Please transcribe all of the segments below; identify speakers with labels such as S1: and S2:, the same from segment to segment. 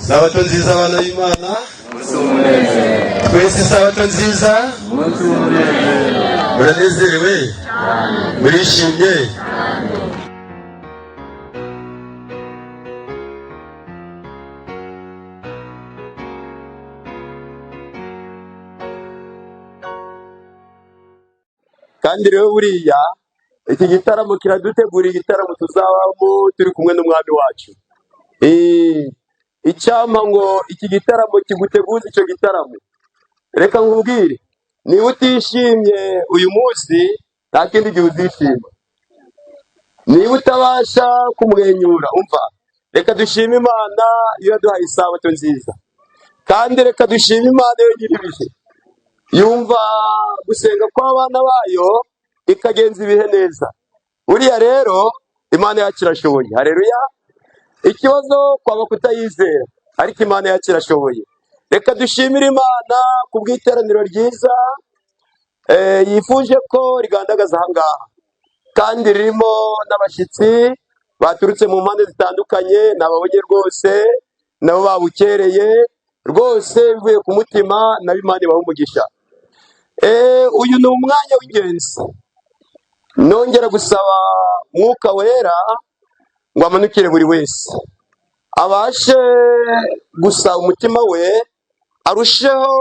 S1: Sabato nziza abana b'Imana, twese sabato nziza, muranezerewe, murishimye. Kandi rero buriya iki gitaramo kiradutegura igitaramo tuzabamo turi kumwe n'umwami wacu. Icyampa ngo iki gitaramo kiguteguza icyo gitaramo. Reka nkubwire, niba utishimye uyu munsi nta kindi gihe uzishima. Niba utabasha kumwenyura, umva, reka dushime Imana iyo yaduhaye isabato nziza. Kandi reka dushime Imana yo nyir'ibihe, yumva gusenga kw'abana bayo ikagenza ibihe neza. Buriya rero Imana yacu irashoboye. Haleluya. Ikibazo kwaba kutayizera, ariko Imana yacu irashoboye. Reka dushimire Imana ku bw'iteraniro ryiza yifuje ko rigandagaza aha ngaha, kandi ririmo n'abashyitsi baturutse mu mpande zitandukanye. Nababonye rwose, nabo babukereye rwose bivuye ku mutima, nabo Imana ibahe umugisha. Uyu ni umwanya w'ingenzi. Nongera gusaba Mwuka Wera ngo amanukire buri wese, abashe gusa umutima we, arusheho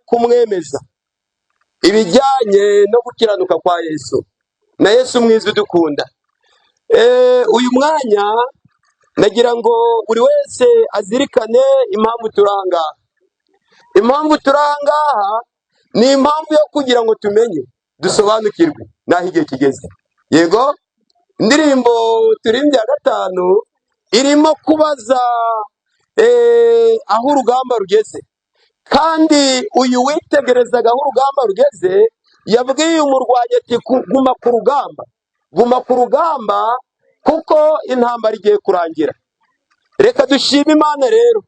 S1: kumwemeza ibijyanye no gukiranuka kwa Yesu, na Yesu mwiza udukunda. Uyu mwanya nagira ngo buri wese azirikane impamvu turangaha. Impamvu turangaha ni impamvu yo kugira ngo tumenye, dusobanukirwe naho igihe kigeze. Yego, indirimbo turimbye ya 5 irimo kubaza aho urugamba rugeze. Kandi uyu witegerezaga aho urugamba rugeze yabwiye umurwanyi ati guma ku rugamba, guma ku rugamba, kuko intambara igiye kurangira. Reka dushime Imana rero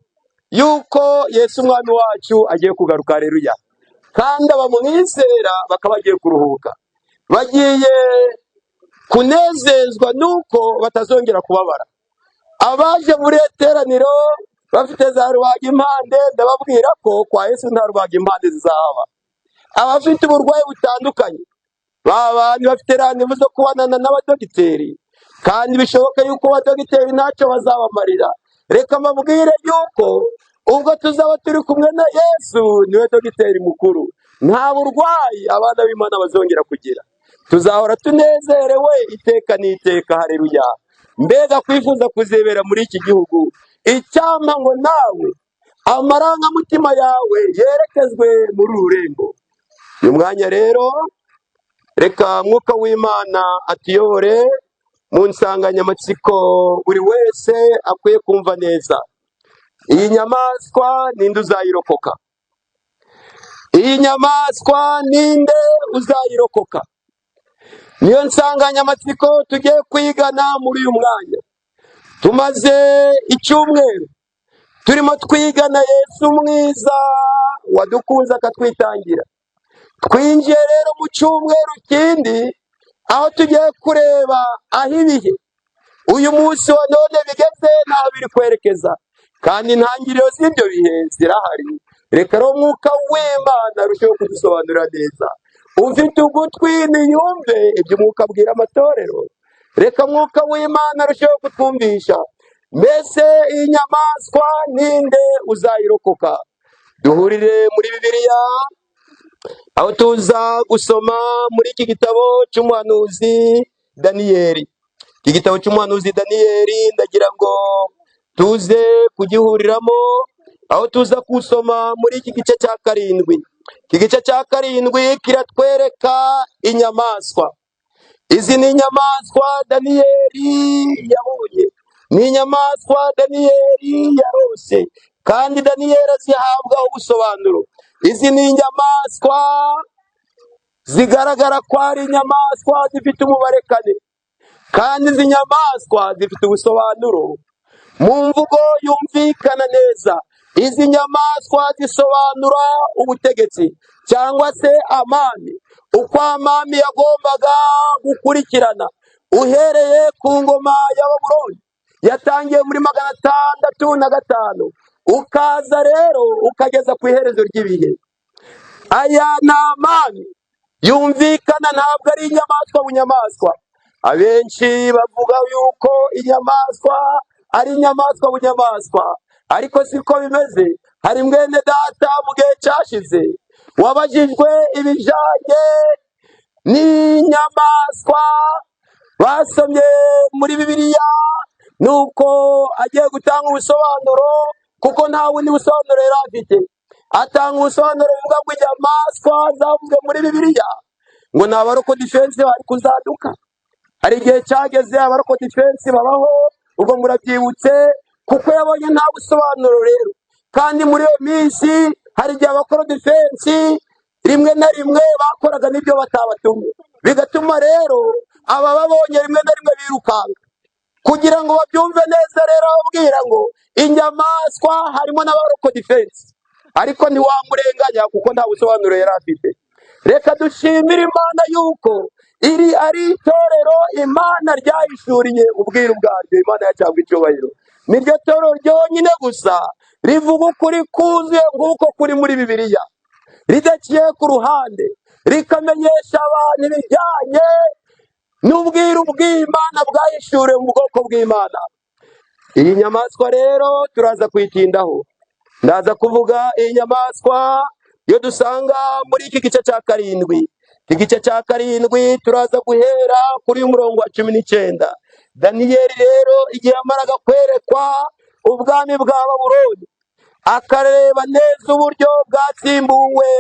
S1: yuko Yesu umwami wacu agiye kugaruka. Haleluya. Kandi abamwizera bakaba bagiye kuruhuka, bagiye kunezezwa nuko batazongera kubabara. Abaje muri eteraniro bafite za rubagimpande, ndababwira ko kwa Yesu nta rubagimpande zizahaba. Abafite uburwayi butandukanye, babandi bafite randevu zo kubonana n'abadogiteri, kandi bishoboka yuko abadogiteri ntacyo bazabamarira. Reka mbabwire yuko ubwo tuzaba turi kumwe na Yesu, niwe dogiteri mukuru, nta burwayi abana b'Imana bazongera kugira. Tuzahora tunezerewe iteka n'iteka. Haleluya. Mbega kwifuza kuzebera muri iki gihugu. Icyampa ngo nawe amarangamutima yawe yerekezwe muri ururembo. Uyu mwanya rero reka Mwuka w'Imana atuyobore mu nsanganyamatsiko buri wese akwiye kumva neza. Iyi nyamaswa ninde uzayirokoka? Iyi nyamaswa ninde uzayirokoka? Niyo nsanganyamatsiko tugiye kwigana muri uyu mwanya. Tumaze icyumweru turimo twigana Yesu mwiza wadukunze akatwitangira. Twinjiye rero mu cyumweru kindi, aho tugiye kureba aho ibihe uyu munsi wa none bigeze n'aho biri kwerekeza, kandi intangiriro z'ibyo bihe zirahari. Reka rero Mwuka w'Imana arusheho kudusobanurira neza. Ufite ugutwi niyumve ibyo Mwuka abwira amatorero. Reka Mwuka w'Imana arusheho kutwumvisha. Mbese iyi nyamaswa ninde uzayirokoka? Duhurire muri Bibiliya, aho tuza gusoma muri iki gitabo cy'umuhanuzi Daniyeli. Iki gitabo cy'umuhanuzi Daniyeli ndagira ngo tuze kugihuriramo, aho tuza kusoma muri iki gice cya 7. Iki gice cya 7 kiratwereka inyamaswa. Izi ni inyamaswa Daniyeli yabonye, ni inyamaswa Daniyeli yarose, kandi Daniyeli azihabwa ubusobanuro. Izi ni inyamaswa zigaragara ko ari inyamaswa zifite umubare 4, kandi izi nyamaswa zifite ubusobanuro mu mvugo yumvikana neza. Izi nyamaswa zisobanura ubutegetsi cyangwa se amani, uko amami yagombaga gukurikirana uhereye ku ngoma ya Babuloni yatangiye muri 605, ukaza rero ukageza ku iherezo ry'ibihe. Aya ni amani yumvikana, ntabwo ari inyamaswa bunyamaswa. Abenshi bavuga yuko inyamaswa ari inyamaswa bunyamaswa, ariko siko bimeze. Hari mwene data mu gihe cyashize wabajijwe ibijanye n'inyamaswa basomye muri Bibiliya, nuko agiye gutanga ubusobanuro, kuko nta bundi busobanuro yari afite. Atanga ubusobanuro buvuga ngo inyamaswa zavuzwe muri Bibiliya ngo ni abaroko defense bari kuzaduka. Hari igihe cyageze abaroko defense babaho, ubwo murabyibutse, kuko yabonye nta busobanuro rero. Kandi muri iyo minsi hari igihe abakora defense rimwe na rimwe bakoraga n'ibyo batabatumye, bigatuma rero aba babonye rimwe na rimwe birukanka. Kugira ngo babyumve neza rero, babwira ngo inyamaswa harimo n'abaroko defense, ariko ntiwamurenganya kuko nta busobanuro yari afite. Reka dushimire Imana yuko iri ari itorero Imana ryahishuriye ubwiru bwaryo. Imana yacyabwa icyubahiro. Niryo torero ryonyine gusa rivuga ukuri kuzuye nk'uko kuri muri Bibiliya, ridaciye ku ruhande, rikamenyesha abantu ibijyanye n'ubwiru bw'Imana bwahishuriwe mu bwoko bw'Imana. Iyi nyamaswa rero turaza kuyitindaho. Ndaza kuvuga iyi nyamaswa iyo dusanga muri iki gice cya karindwi. Igice cya karindwi turaza guhera kuri umurongo wa 19. Daniyeli rero igihe yamaraga kwerekwa ubwami bwa Babuloni, akareba neza uburyo bwatsimbuwe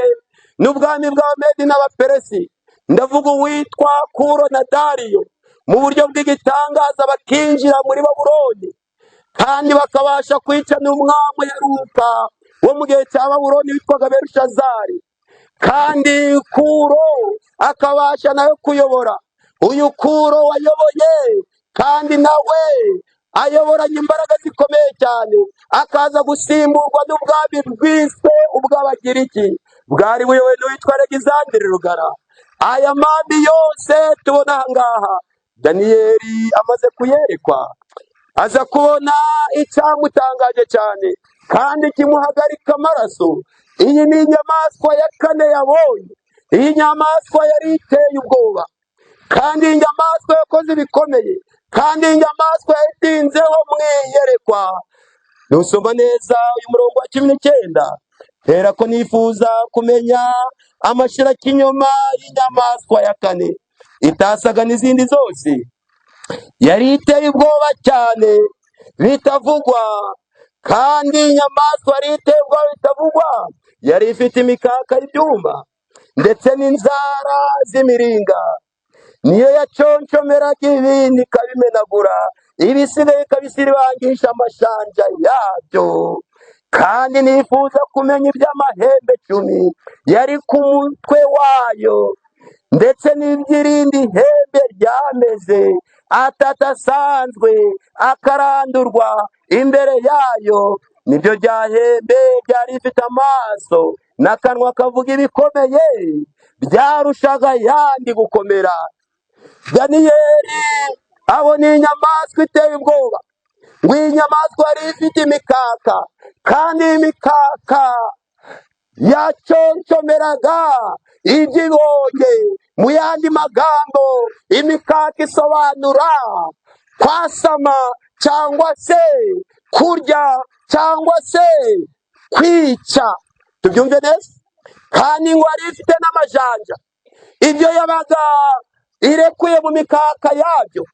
S1: n'ubwami bwa Medi n'Abaperesi, ndavuga uwitwa Kuro na Dariyo, mu buryo bw'igitangaza bakinjira muri Babuloni kandi bakabasha kwica n'umwami uheruka wo mu gihe cya Babuloni witwaga Berushazari. Kandi Kuro akabasha nawe kuyobora. Uyu Kuro wayoboye kandi nawe ayoboranye imbaraga zikomeye cyane, akaza gusimburwa n'ubwami bwiswe ubw'Abagiriki, bwari buyobowe n'uwitwa Alexandre Rugara. Aya mami yose tubona aha ngaha, Daniyeli amaze kuyerekwa, aza kubona icyamutangaje cyane kandi kimuhagarika amaraso. Iyi ni inyamaswa ya kane yabonye. Iyi nyamaswa yari iteye ubwoba, kandi iyi nyamaswa yakoze ibikomeye, kandi iyi nyamaswa yatinzeho mu iyerekwa. Nusoma neza uyu murongo wa 19, hera ko nifuza kumenya amashirakinyoma y'inyamaswa ya kane, itasaga n'izindi zose, yari iteye ubwoba cyane bitavugwa. Kandi inyamaswa yari iteye ubwoba bitavugwa, yari ifite imikaka y'ibyuma ndetse n'inzara z'imiringa. Niyo yaconshomeraga ibindi ikabimenagura, ibisigaye ikabisiribangisha amashanja yabyo. Kandi nifuza kumenya iby'amahembe 10 yari ku mutwe wayo, ndetse n'iby'irindi hembe ryameze atatasanzwe akarandurwa imbere yayo. Nibyo ryahembe ryari rifite amaso n'akanwa kavuga ibikomeye, byarushaga yandi gukomera. Daniyeli abona inyamaswa iteye ubwoba, ngo iyi nyamaswa yari ifite imikaka, kandi iyi mikaka yaconshomeraga ibyo ibonye. Mu yandi magambo, imikaka isobanura kwasama cyangwa se kurya cyangwa se kwica, tubyumve neza. Kandi ngo yari ifite n'amajanja. Ibyo yabaga irekuye mu mikaka yabyo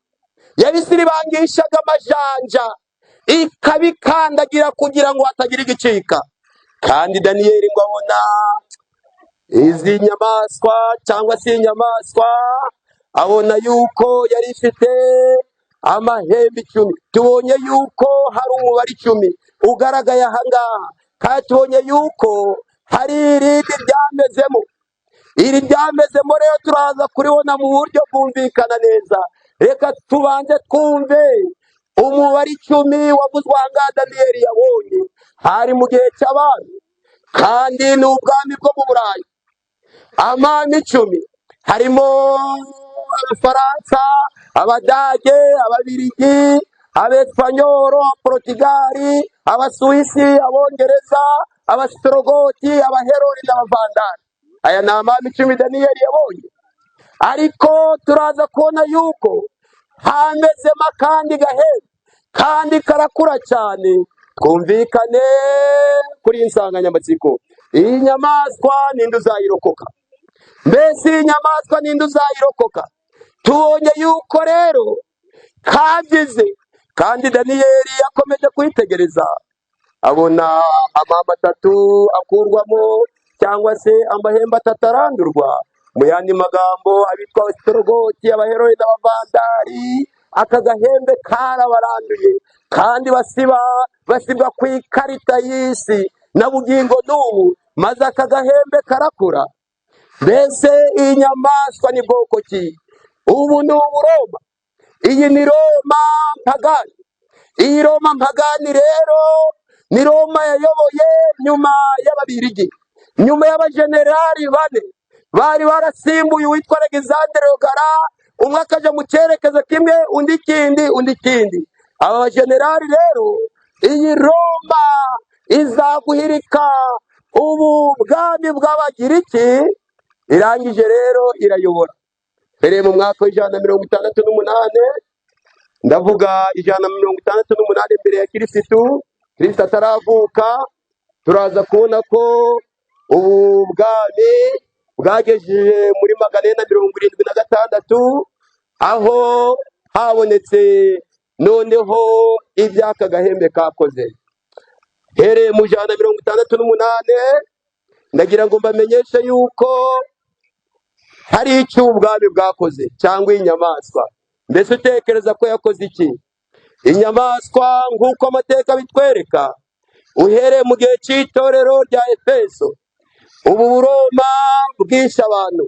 S1: yabisiribangishaga amajanja, ikabikandagira kugira ngo hatagira igicika. Kandi Daniyeli ngo abona izi nyamaswa cyangwa se inyamaswa, abona yuko yari ifite amahembe 10. Tubonye yuko hari umubare 10 ugaragaye aha ngaha, kandi tubonye yuko hari irindi ryamezemo. Iri ryamezemo rero turaza kuribona mu buryo bwumvikana neza. Reka tubanze twumve umubare 10 wavuzwe aha ngaha Daniyeli yabonye. Hari mu gihe cy'abami, kandi ni ubwami bwo mu Burayi. Amami 10 harimo Abafaransa, Abadage, Ababirigi, abespanyoro, abaportugali, abasuwisi, abongereza, abasitorogoti, abaherori n'abavandari. Aya ni amami 10 Daniyeli yabonye. Ariko turaza kubona yuko hamezemo akandi gahembe kandi karakura cyane. Twumvikane kuri iyi nsanganyamatsiko. Iyi nyamaswa ninde uzayirokoka? Mbese iyi nyamaswa ninde uzayirokoka? Tubonye yuko rero kabyize, kandi Daniyeli yakomeje kwitegereza abona amahamba 3 akurwamo, cyangwa se amahembe 3 arandurwa. Mu yandi magambo, abitwa abasitorogoti, abaherori n'abavandari, aka gahembe karabaranduye kandi basibwa ku ikarita y'isi na bugingo n'ubu, maze aka gahembe karakura. Mbese iyi nyamaswa ni bwoko ki? Ubu ni Uburoma. Iyi ni Roma mpagani. Iyi Roma mpagani rero ni Roma yayoboye nyuma y'Ababirigi, nyuma y'abajenerali 4 bari barasimbuye uwitwa Alexander Rogara. Umwe akaja mu cyerekezo kimwe, undi kindi. Aba bajenerali rero, iyi Roma izaguhirika ubu bwami bw'Abagiriki. Irangije rero irayobora. Mbere mu mwaka w'168, ndavuga 168 mbere ya Kristo ataravuka, turaza kubona ko ubu bwami bwagejeje muri 476, aho habonetse noneho iby'aka gahembe kakoze. Hereye mu 168, ndagira ngo mbamenyeshe yuko hari icyo ubwami bwakoze, cyangwa inyamaswa. Mbese utekereza ko yakoze iki? Inyamaswa nk'uko amateka bitwereka, uhereye mu gihe cy'itorero rya Efeso, ubu Buroma bwishe abantu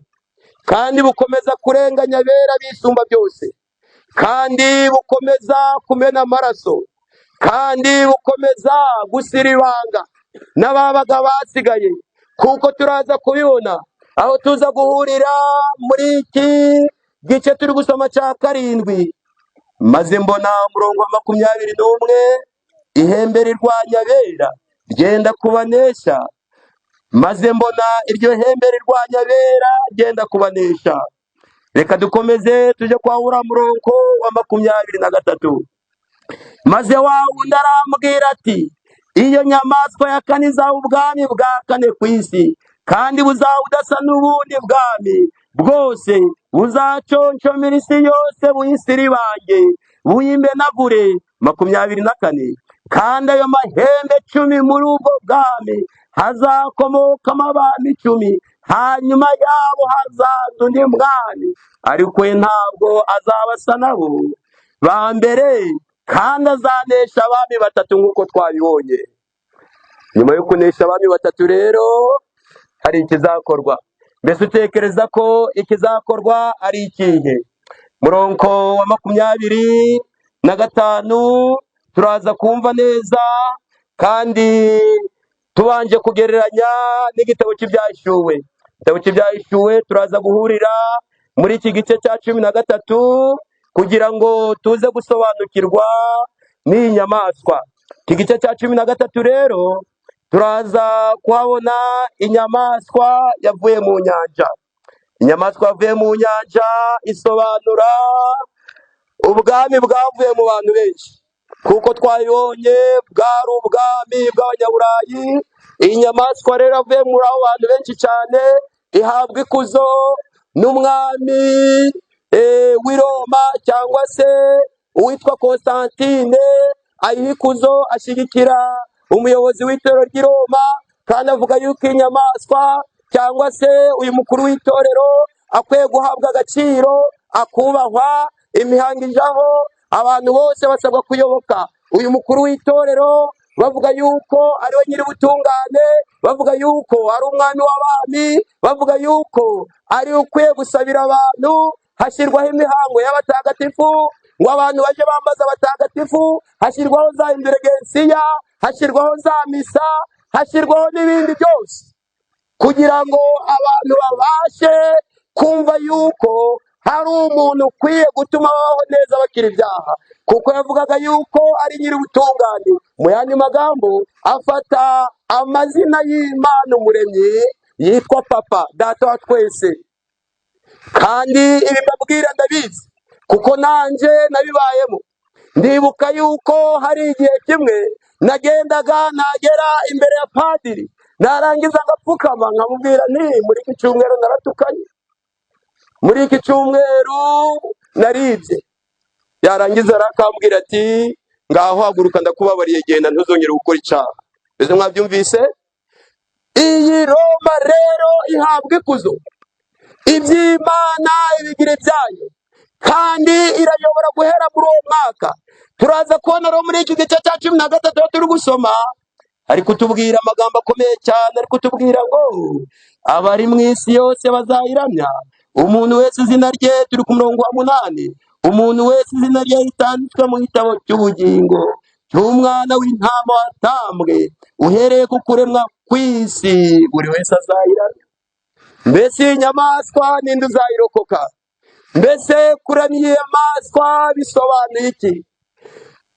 S1: kandi bukomeza kurenganya abera bisumba byose, kandi bukomeza kumena amaraso, kandi bukomeza gusira ibanga n'ababaga basigaye, kuko turaza kubibona aho tuza guhurira muri iki gice turi gusoma cya 7. Maze mbona umurongo wa 21, ihembe rirwanya abera ryenda kubanesha. Maze mbona iryo hembe rirwanya abera ryenda kubanesha. Reka dukomeze tuje kwahura murongo wa 23. Maze wa wundi arambwira ati, iyo nyamaswa ya 4 izaba ubwami bwa 4 ku isi, kandi buzaba budasa n'ubundi bwami bwose, buzaconshomera isi yose, buyisiribange, buyimenagure. 24. Kandi ayo mahembe 10 muri ubwo bwami hazakomokamo abami 10, hanyuma yabo hazaza undi mwami, ariko we ntabwo azabasa nabo ba mbere, kandi azanesha abami 3 nk'uko twabibonye. Nyuma yo kunesha abami 3 rero hari ikizakorwa. Mbese utekereza ko ikizakorwa ari ikihe? Murongo wa 25 turaza kumva neza, kandi tubanje kugereranya n'igitabo cy'Ibyahishuwe. Igitabo cy'Ibyahishuwe turaza guhurira muri iki gice cya 13 kugira ngo tuze gusobanukirwa n'iyi nyamaswa. Iki gice cya 13 rero turaza kuhabona inyamaswa yavuye mu nyanja. Inyamaswa yavuye mu nyanja isobanura ubwami bwavuye mu bantu benshi, kuko twayibonye bwari ubwami bw'Abanyaburayi. Iyi nyamaswa rero yavuye muri abo bantu benshi cyane, ihabwa ikuzo n'umwami w'i Roma, cyangwa se uwitwa Constantine. Ayiha ikuzo, ashyigikira umuyobozi w'itorero ry'i Roma, kandi avuga yuko inyamaswa cyangwa se uyu mukuru w'itorero akwiye guhabwa agaciro, akubahwa, imihango ijaho, abantu bose basabwa kuyoboka uyu mukuru w'itorero, bavuga yuko ariwe nyiri ubutungane, bavuga yuko ari umwami w'abami, bavuga yuko ari ukwiye gusabira abantu. Hashyirwaho imihango y'abatagatifu, ngo abantu baje bambaza abatagatifu, hashyirwaho za indulgensiya, hashyirwaho za misa, hashyirwaho n'ibindi byose, kugira ngo abantu babashe kumva yuko hari umuntu ukwiye gutuma babaho neza bakira ibyaha, kuko yavugaga yuko ari nyir'ubutungane. Mu yandi magambo, afata amazina y'Imana umuremyi yitwa Papa, Data wa twese. Kandi ibi mbabwira ndabizi kuko nanjye nabibayemo. Ndibuka yuko hari igihe kimwe nagendaga nagera imbere ya padiri, narangiza ngapfukama nkamubwira nti muri iki cyumweru naratukanye, muri iki cyumweru naribye. Yarangiza arakambwira ati ngaho haguruka ndakubabariye, genda ntuzongere gukora icyaha. Mbese mwabyumvise? Iyi Roma rero ihabwa ikuzo, iby'Imana ibigira ibyayo, kandi irayobora guhera muri uwo mwaka. Turaza kubona rero muri iki gice cya 13 turi gusoma, ari kutubwira amagambo akomeye cyane, ari kutubwira ngo abari mu isi yose bazayiramya umuntu wese izina rye. Turi ku murongo wa 8. Umuntu wese izina rye ritanditswe mu gitabo cy'ubugingo cy'umwana w'intama watambwe uhereye ku kuremwa kw'isi, buri wese azayiramya. Mbese iyi nyamaswa ninde uzayirokoka? Mbese kuramya iyi nyamaswa bisobanuye iki?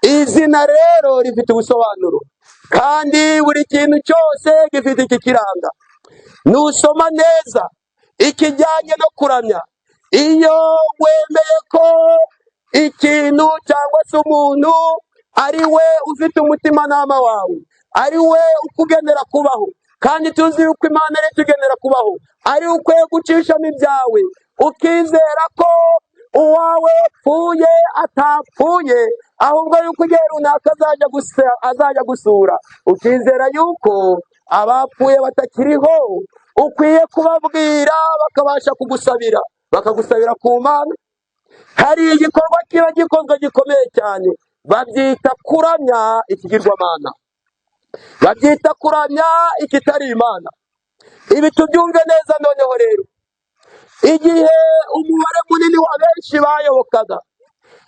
S1: Izina rero rifite ubusobanuro, kandi buri kintu cyose gifite iki kiranga. Nusoma neza ikijyanye no kuramya, iyo wemeye ko ikintu cyangwa se umuntu ari we ufite umutimanama wawe, ari we ukugenera kubaho, kandi tuzi yuko Imana ari tugenera kubaho, ari ukwiye gucishamo ibyawe, ukizera ko uwawe yapfuye atapfuye, ahubwo yuko igihe runaka azajya gusura, ukizera yuko abapfuye batakiriho, ukwiye kubabwira bakabasha kugusabira, bakagusabira ku Mana. Hari igikorwa kiba gikozwe gikomeye cyane, babyita kuramya ikigirwamana, babyita kuramya ikitari Imana. Ibi tubyumve neza. Noneho rero igihe umubare munini wa benshi bayobokaga,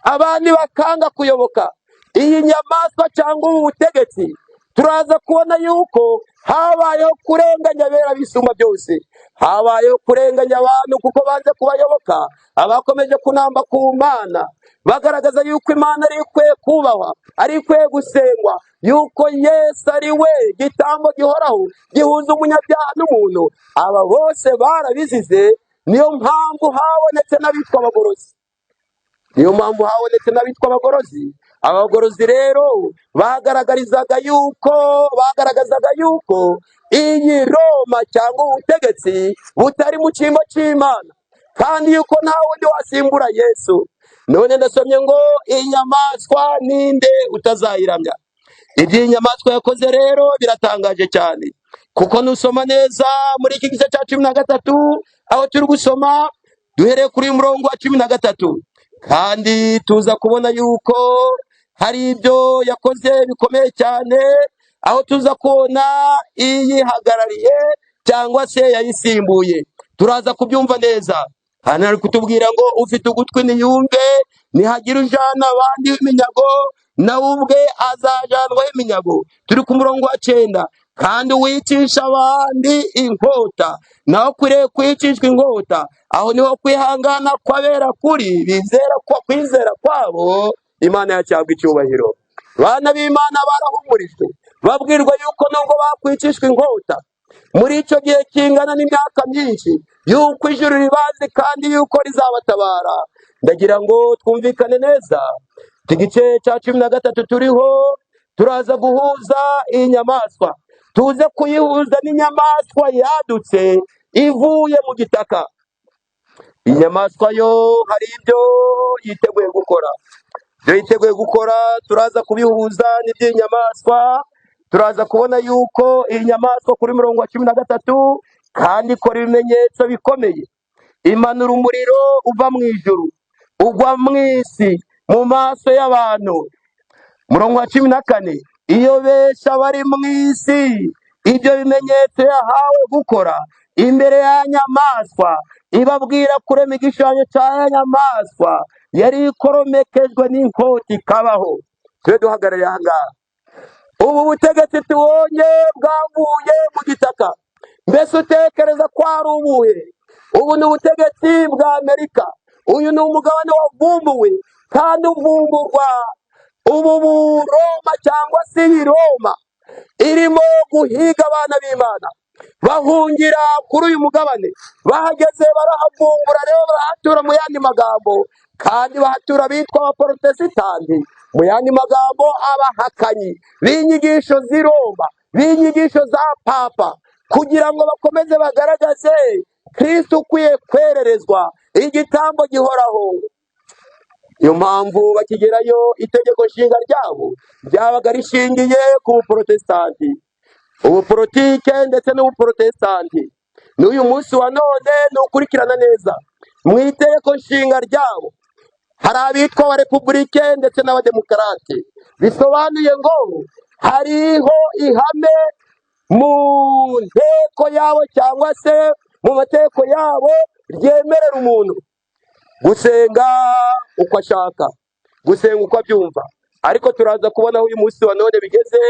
S1: abandi bakanga kuyoboka iyi nyamaswa cyangwa ubu butegetsi, turaza kubona yuko habayeho kurenganya abera bisumba byose, habayeho kurenganya abantu kuko banze kubayoboka, abakomeje kunamba ku Mana, bagaragaza yuko Imana ari ikwiye kubahwa, ari ikwiye gusengwa, yuko Yesu ari we gitambo gihoraho gihuza umunyabyaha n'umuntu. Aba bose barabizize. Niyo mpamvu habonetse n'abitwa abagorozi, niyo mpamvu habonetse n'abitwa abagorozi. Abagorozi rero bagaragazaga yuko iyi Roma cyangwa ubutegetsi butari mu cyimbo cy'Imana, kandi yuko nta wundi wasimbura Yesu. None ndasomye ngo iyi nyamaswa ninde utazayiramya. Iby'iyi nyamaswa yakoze rero biratangaje cyane, kuko nusoma neza muri iki gice cya 13 aho turi gusoma duhereye kuri murongo wa 13, kandi tuza kubona yuko hari ibyo yakoze bikomeye cyane, aho tuza kubona iyihagarariye cyangwa se yayisimbuye. Turaza kubyumva neza. Hano ari kutubwira ngo ufite ugutwi niyumve, nihagira ujana abandi iminyago, nawe ubwe azajanwaho iminyago. Turi ku murongo wa 9. Kandi wicisha abandi inkota nawe akwiriye kwicishwa inkota. Aho niho kwihangana kw'abera kuri, bizera ko kwizera kwabo Imana yacyabwa icyubahiro. Bana b'Imana barahumurijwe, babwirwa yuko nubwo bakwicishwa inkota muri icyo gihe kingana n'imyaka myinshi, yuko ijuru ribazi kandi yuko rizabatabara. Ndagira ngo twumvikane neza. Igice cya 13 turiho, turaza guhuza iyi nyamaswa, tuze kuyihuza n'inyamaswa yadutse ivuye mu gitaka. Inyamaswa yo hari ibyo yiteguye gukora, turaza kubihuza n'iby'iyi nyamaswa. Turaza kubona yuko iyi nyamaswa kuri murongo wa 13 kandi ikora ibimenyetso bikomeye, imanura umuriro uva mu ijuru ugwa mu isi mu maso y'abantu. Murongo wa 14, iyobesha abari mu isi ibyo bimenyetso yahawe gukora imbere ya nyamaswa, ibabwira kurema igishushanyo cya nyamaswa yari ikoromekejwe n'inkota ikabaho. Twe duhagarariye aha ngaha. Ubu butegetsi tubonye bwavuye mu gitaka. Mbese utekereza ko ari ubuhe? Ubu ni ubutegetsi bwa Amerika. Uyu ni umugabane wavumbuwe kandi uvumburwa ubu Roma cyangwa se iyi Roma irimo guhiga abana b'Imana bahungira kuri uyu mugabane. Bahageze barahavumbura, rero barahatura mu yandi magambo, kandi bahatura bitwa abaporotesitanti, mu yandi magambo abahakanyi b'inyigisho z'i Roma, b'inyigisho za papa, kugira ngo bakomeze bagaragaze Kristo ukwiye kwererezwa, igitambo gihoraho. Iyo mpamvu bakigerayo itegeko nshinga ryabo ryabaga rishingiye ku buporotesitanti, ubupolitike ndetse n'ubuporotesitanti. N'uyu munsi wa none nukurikirana neza mu itegeko nshinga ryabo hari abitwa wa repubulike ndetse n'abademokarate. Bisobanuye ngo hariho ihame mu nteko yabo cyangwa se mu mategeko yabo ryemerera umuntu gusenga uko ashaka, gusenga uko abyumva. Ariko turaza kubona aho uyu munsi wa none bigeze.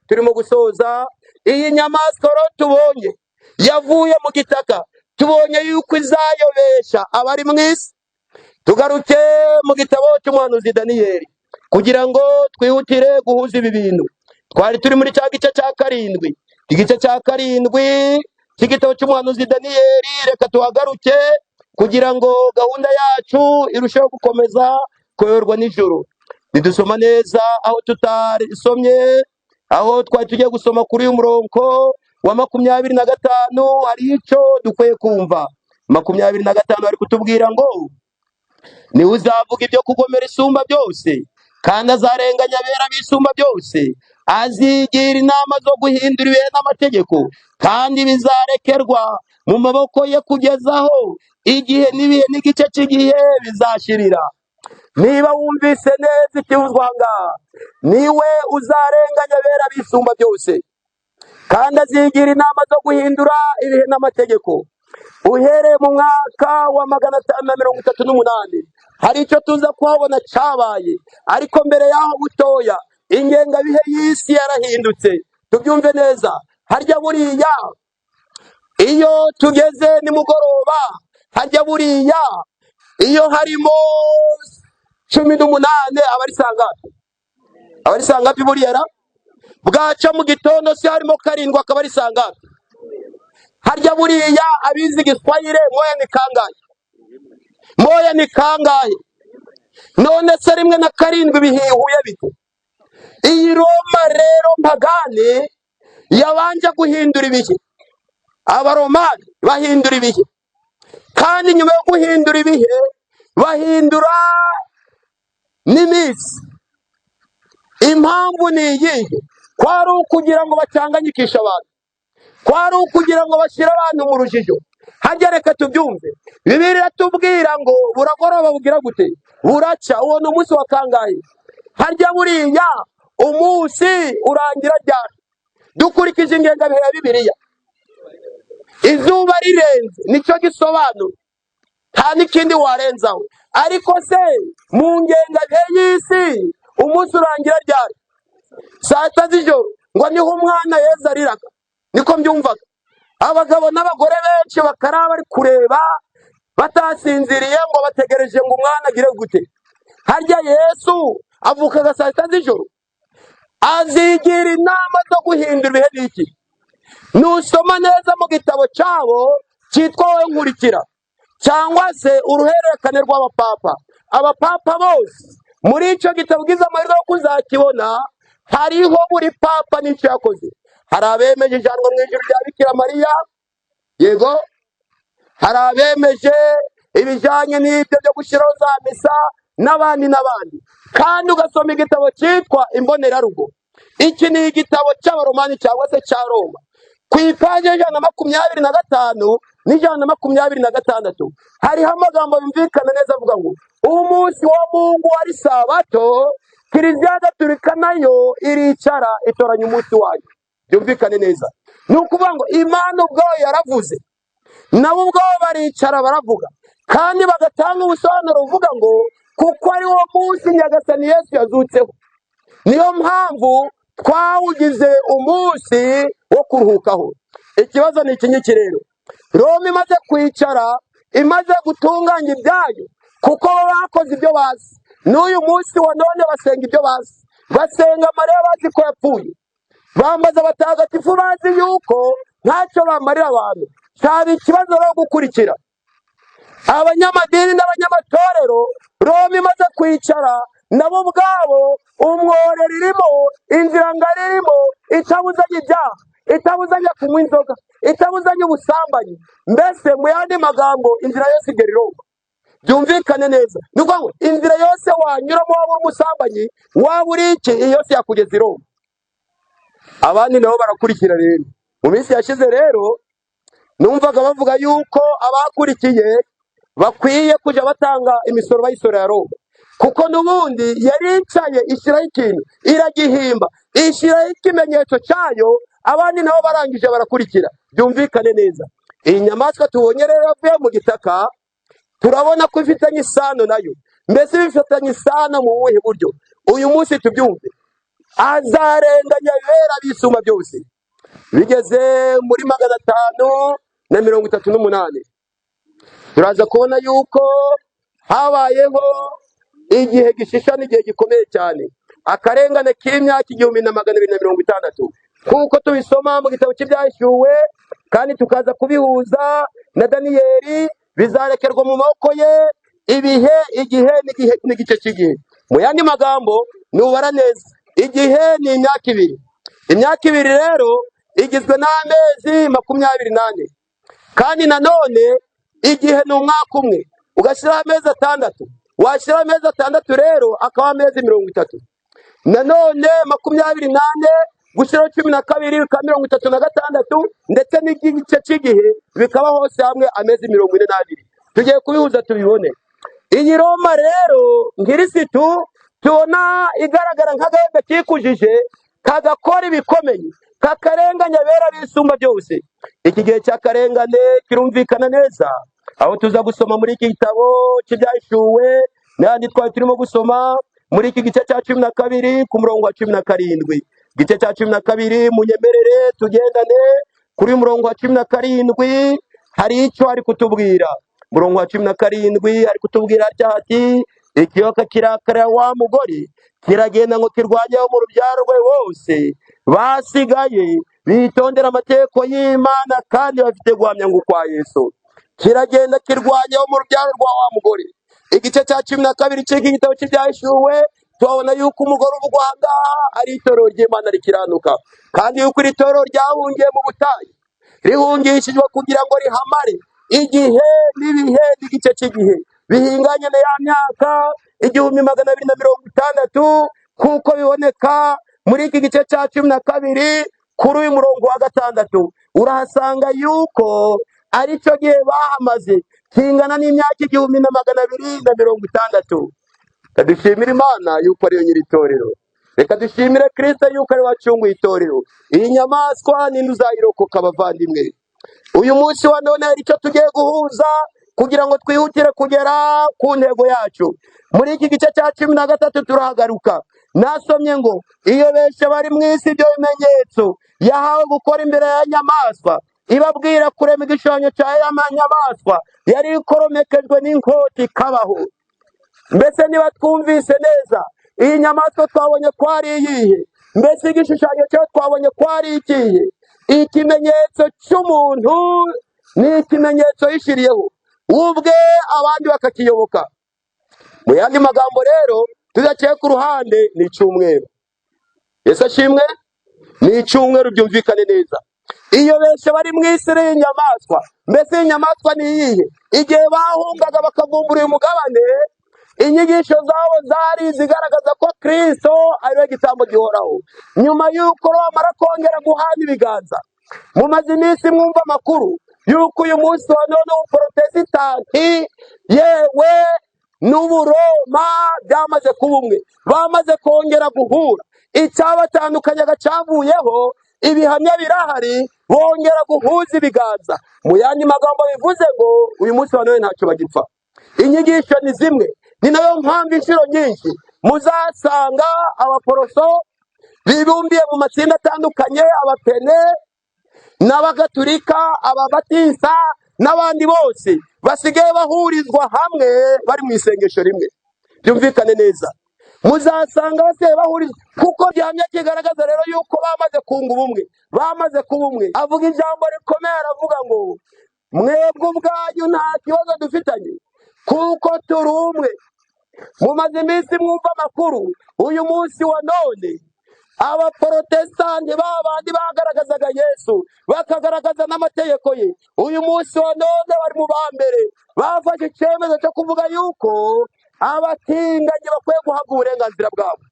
S1: Turimo gusoza, iyi nyamaswa rero tubonye yavuye mu gitaka, tubonye yuko izayobesha abari mu isi. Tugaruke mu gitabo cy'umuhanuzi Daniyeli kugira ngo twihutire guhuza ibi bintu. Twari turi muri cya gice cya karindwi, igice cya karindwi cy'igitabo cy'umuhanuzi Daniyeli. Reka tuhagaruke kugira ngo gahunda yacu irusheho gukomeza kuyoborwa n'ijuru. Nidusoma neza aho tutarisomye, aho twari tugiye gusoma kuri uyu murongo wa 25, hari icyo dukwiye kumva. 25 ari kutubwira ngo niwe uzavuga ibyo kugomera isumba byose, kandi azarenganya abera bisumba byose, azigira inama zo guhindura ibihe n'amategeko, kandi bizarekerwa mu maboko ye kugezaho igihe n'ibihe n'igice cy'igihe bizashirira. Niba wumvise neza ikivuzwa ngaha, niwe uzarenganya abera bisumba byose, kandi azigira inama zo guhindura ibihe n'amategeko. Uhereye mu mwaka wa 538 hari icyo tuza kuhabona cyabaye, ariko mbere yaho butoya ingengabihe y'isi yarahindutse. Tubyumve neza, harya buriya iyo tugeze nimugoroba, harya buriya iyo harimo 18 abari sangapi? Abari sangapi buriya ra? Bwaca mu gitondo si harimo 7 akaba ari sangapi? Harya buriya abizi Igiswahili moya ni kangahe? Moya ni kangahe? None se 1 na 7 bihihuye bite? Iyi Roma rero mpagane yabanje guhindura ibihe. Abaromani bahindura ibihe, kandi nyuma yo guhindura ibihe bahindura n'iminsi. Impamvu ni iyihe? Kwari ukugira ngo bacanganyikishe abantu, kwari ukugira ngo bashyire abantu mu rujijo. Hajya reka tubyumve, Bibiliya tubwira ngo buragoroba bugira gute? Buracya. Uwo ni umunsi wa kangahe? Harya buriya umunsi urangira ryari? Dukurikije ingengabihe ya Bibiliya, izuba rirenze nicyo gisobanura, nta n'ikindi warenzaho. Ariko se mu ngengabihe y'isi umunsi urangira ryari? Saa 6 z'ijoro, ngo niho umwana Yesu ariraga. Niko mbyumvaga. Abagabo n'abagore benshi bakaraba bari kureba batasinziriye, ngo bategereje ngo umwana agire gute. Harya Yesu avukaga saa 6 z'ijoro? Azigira inama zo guhindura ibihe n'iki? Nusoma neza mu gitabo cyabo cyitwa Wowe Nkurikira, cyangwa se uruhererekane rw'abapapa. Abapapa bose muri icyo gitabo ugize amahirwe yo kuzakibona, hariho buri papa n'icyo yakoze. Hari abemeje ijambo mu ijuru rya Bikira Mariya, yego. Hari abemeje ibijyanye n'ibyo byo gushyiraho za misa n'abandi n'abandi. Kandi ugasoma igitabo cyitwa Imbonerarugo. Iki ni igitabo cy'Abaromani cyangwa se cya Roma. Ku ipaji 125 n'126 hariho amagambo yumvikana neza avuga ngo umunsi wa Mungu wari Sabato, Kiliziya Gatolika nayo iricara itoranya umunsi wayo. Byumvikane neza. Ni ukuvuga ngo Imana ubwayo yaravuze, nabo ubwabo baricara baravuga, kandi bagatanga ubusobanuro buvuga ngo kuko ari wo munsi Nyagasani Yesu yazutseho, niyo mpamvu twawugize umunsi wo kuruhukaho. Ikibazo ni iki ngiki rero, Roma imaze kwicara, imaze gutunganya ibyayo, kuko bakoze ibyo bazi, n'uyu munsi wa none basenga ibyo bazi, basenga Mariya bazi ko yapfuye, bambaza abatagatifu bazi yuko ntacyo bamarira abantu. cyaba ikibazo rero gukurikira abanyamadini n'abanyamatorero. Roma imaze kwicara nabo ubwabo, umwore ririmo, inzira ngari irimo, itabuzanye ibyaha, itabuzanye kunywa inzoga, itabuzanye ubusambanyi. Mbese mu yandi magambo inzira yose igera i Roma. Byumvikane neza, ni ukuvuga ngo inzira yose wanyuramo waba uri umusambanyi, waba uri iki, iyi yose yakugeza i Roma. Abandi nabo barakurikira rero. Mu minsi yashize rero numvaga bavuga yuko abakurikiye bakwiye kujya batanga imisoro bayisoro ya Roma, kuko n'ubundi yari yicaye ishyiraho ikintu, iragihimba, ishyiraho ikimenyetso cyayo, abandi nabo barangije barakurikira. Byumvikane neza, iyi nyamaswa tubonye rero yavuye mu gitaka, turabona ko ifitanye isano nayo. Mbese bifitanye isano mu buhe buryo? Uyu munsi tubyumve. Azarenganya abera bisumba byose. Bigeze muri 538 turaza kubona yuko habayeho igihe gishisha n'igihe gikomeye cyane, akarengane k'imyaka 1260, kuko tubisoma mu gitabo cy'Ibyahishuwe, kandi tukaza kubihuza na Daniyeli. Bizarekerwa mu maboko ye ibihe, igihe n'igice cy'igihe. Mu yandi magambo nubara neza, igihe ni imyaka 2. Imyaka 2 rero igizwe n'amezi 24, kandi nanone igihe ni umwaka umwe, ugashyiraho amezi 6, washyiraho amezi 6 rero akaba amezi 30. Nanone 28 gushyiraho 12 bikaba 36, ndetse n'igice cy'igihe bikaba hose hamwe amezi 42. Tugiye kubihuza tubibone. Iyi Roma rero nkirisitu tubona igaragara nk'agahembe kikujije, kagakora ibikomeye, kakarenganya abera bisumba byose. Iki gihe cy'akarengane kirumvikana neza aho tuza gusoma muri iki gitabo cy'Ibyahishuwe, n'andi twari turimo gusoma muri iki gice cya 12 ku murongo wa 17. Igice cya 12 munyemerere tugendane kuri murongo wa 17. Hari icyo ari kutubwira. Murongo wa 17 ari kutubwira ati, ikiyoka kirakara wa mugore kiragenda ngo kirwanyeho mu rubyaro rwe bose basigaye bitondera amategeko y'Imana kandi bafite guhamya ngo kwa Yesu. Kiragenda kirwanyeho mu rubyaro rwa wa mugore. Igice cya 12 cy'iki gitabo cy'Ibyahishuwe tubona yuko umugore uvugwa ngaha ari itorero ry'Imana rikiranuka, kandi yuko iri torero ryahungiye mu butayu, rihungishijwe kugira ngo rihamare igihe n'ibihe n'igice cy'igihe bihinganye na ya myaka 1260, kuko biboneka muri iki gice cya 12 kuri uyu murongo wa 6. Urahasanga yuko ari cyo gihe bahamaze kingana n'imyaka 1260. Dushimire Imana yuko ariyo nyiri itorero. Reka dushimire Kristo yuko ari wacunguye itorero. Iyi nyamaswa ninde uzayirokoka abavandimwe? Uyu munsi wa none icyo tugiye guhuza kugira ngo twihutire kugera ku ntego yacu. Muri iki gice cya 13 turahagaruka. Nasomye ngo iyo benshi bari mu isi ibyo bimenyetso yahawe gukora imbere ya nyamaswa, ibabwira kurema igishushanyo cya ya nyamaswa yari ikoromekejwe n'inkota kabaho. Mbese niba twumvise neza, iyi nyamaswa twabonye ko ari iyihe? Mbese igishushanyo cyo twabonye ko ari ikihe? Ikimenyetso cy'umuntu ni ikimenyetso yishiriyeho ubwe, abandi bakakiyoboka. Mu yandi magambo rero tudaciye ku ruhande, ni icyumweru. Yesu ashimwe. Ni icyumweru, byumvikane neza. Iyo benshi bari mu isi y'inyamaswa, mbese inyamaswa ni iyihe? Igihe bahungaga bakavumbura uyu mugabane, inyigisho zabo zari zigaragaza ko Kristo ariwe gitambo gihoraho. Nyuma y'uko bamara kongera guhana ibiganza, mumaze iminsi mwumva amakuru y'uko uyu munsi wa none ubuporotesitanti yewe n'Uburoma byamaze kuba umwe, bamaze kongera guhura. Icyabatandukanyaga cyavuyeho, ibihamya birahari, bongera guhuza ibiganza. Mu yandi magambo bivuze ngo uyu munsi wa none ntacyo bagipfa. Inyigisho ni zimwe. Ni nayo mpamvu inshuro nyinshi muzasanga abaporoso bibumbiye mu matsinda atandukanye, abapene n'abagatulika, ababatisa n'abandi bose basigaye bahurizwa hamwe bari mu isengesho rimwe. byumvikane neza. Muzasanga bose bahuriza, kuko gihamya kigaragaza rero yuko bamaze kunga ubumwe, bamaze kuba umwe. Avuga ijambo rikomeye, aravuga ngo mwebwe ubwanyu nta kibazo dufitanye kuko turi umwe. Mumaze iminsi mwumva amakuru, uyu munsi wa none abaporotesitanti babandi bagaragazaga Yesu bakagaragaza n'amategeko ye, uyu munsi wa none bari mu ba mbere bafashe icyemezo cyo kuvuga yuko abatinganyi bakwiye guhabwa uburenganzira bwabo,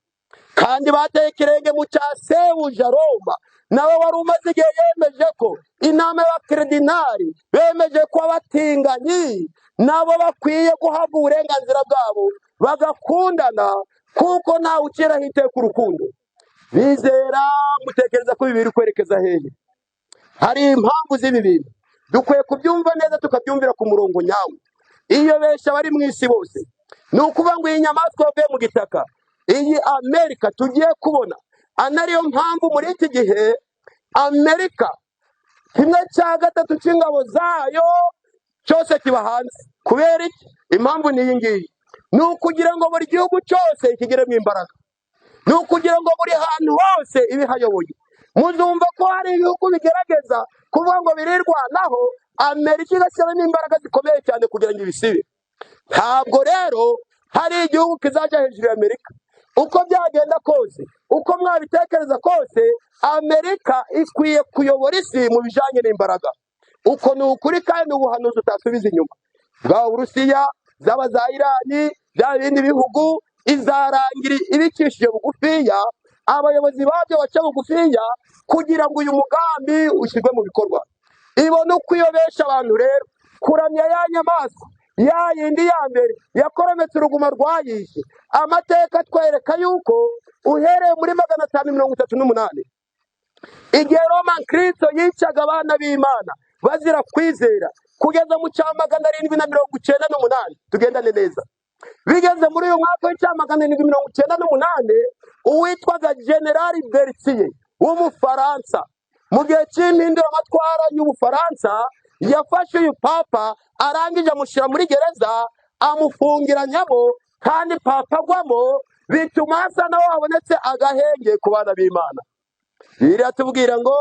S1: kandi bateye ikirenge mu cya sebuja Roma, nawe wari umaze igihe yemeje ko inama y'abakiridinari bemeje ko abatinganyi nabo bakwiye guhabwa uburenganzira bwabo bagakundana, kuko ntawe uciraho iteka urukundo. Bizera, mutekereza ko ibi biri kwerekeza hehe? Hari impamvu z'ibi bintu dukwiye kubyumva neza, tukabyumvira ku murongo nyawo. Iyo benshi abari mu isi bose, ni ukuvuga ngo iyi nyamaswa yavuye mu gitaka, iyi Amerika tugiye kubona, anariyo mpamvu muri iki gihe Amerika 1/3 cy'ingabo zayo cyose kiba hanze. Kubera iki? Impamvu ni iyi ngiyi, ni ukugira ngo buri gihugu cyose kigiremo imbaraga, ni ukugira ngo buri hantu hose ibe hayoboye. Muzumva ko hari ibihugu bigerageza kuvuga ngo birirwanaho, Amerika igashyiramo imbaraga zikomeye cyane kugira ngo ibisibe. Ntabwo rero hari igihugu kizajya hejuru ya Amerika. Uko byagenda kose, uko mwabitekereza kose, Amerika ikwiye kuyobora isi mu bijanye n'imbaraga. Uko ni ukuri kandi ubuhanuzi utasubiza inyuma. Bwa Urusiya, zaba za Irani, bya bindi bihugu, izarangira ibicishije bugufiya, abayobozi babyo baca bugufiya kugira ngo uyu mugambi ushyirwe mu bikorwa. Ibona uko iyobesha abantu rero, kuramya ya nyamaswa ya yindi ya mbere yakorometse uruguma rwayishe. Amateka atwereka yuko uhereye muri 538 igihe Roman Kristo yicaga abana b'Imana bazira kwizera, kugeza mu 798, tugendane neza. Bigeze muri uyu mwaka w'798, uwitwaga General Berthier w'Umufaransa, mu gihe cy'impinduramatwara y'Ubufaransa, yafashe uyu papa, arangije amushyira muri gereza, amufungiranyamo, kandi papa agwamo, bituma hasa naho habonetse agahenge ku bana b'Imana. Bibiliya tubwira ngo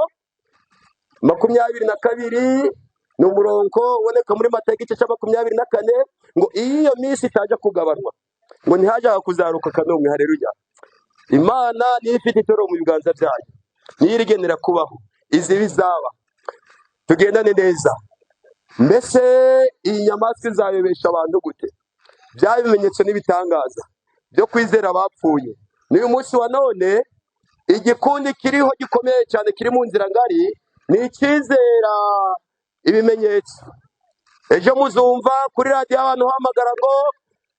S1: 22 ni umurongo uboneka muri Matayo igice cya 24, ngo iyo minsi itajya kugabanwa, ngo ntihajyaga kuzaruka kanumwe. Haleluya! Imana niyo ifite itoro mu biganza byayo, niyo irigenera kubaho izi bizaba. Tugendane neza. Mbese iyi nyamaswa izayobesha abantu gute? Bya bimenyetso n'ibitangaza byo kwizera abapfuye. N'uyu munsi wa none igikundi kiriho gikomeye cyane, kiri mu nzira ngari, ni icyizera ibimenyetso. Ejo muzumva kuri radiyo abantu hamagara ngo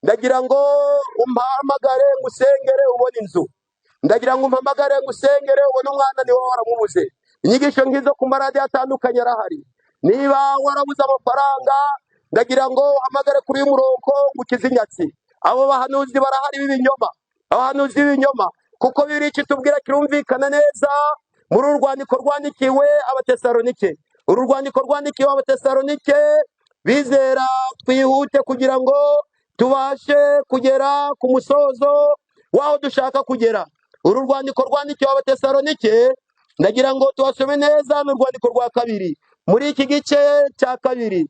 S1: ndagira ngo umpamagare ngusengere ubone inzu, ndagira ngo umpamagare ngusengere ubone umwana niwe waramubuze. Inyigisho nk'izo ku maradiyo atandukanye arahari. Niba warabuze amafaranga, ndagira ngo uhamagare kuri uyu murongo ngukize inyatsi. Abo bahanuzi barahari b'ibinyoma, abahanuzi b'ibinyoma, kuko Bibiliya kitubwira kirumvikana neza muri urwandiko rwandikiwe Abatesalonike. Uru rwandiko rwandikiwe Abatesalonike, bizera twihute kugira ngo tubashe kugera ku musozo waho dushaka kugera. Uru rwandiko rwandikiwe Abatesalonike, ndagira ngo tubasome neza mu rwandiko rwa 2 muri iki gice cya 2,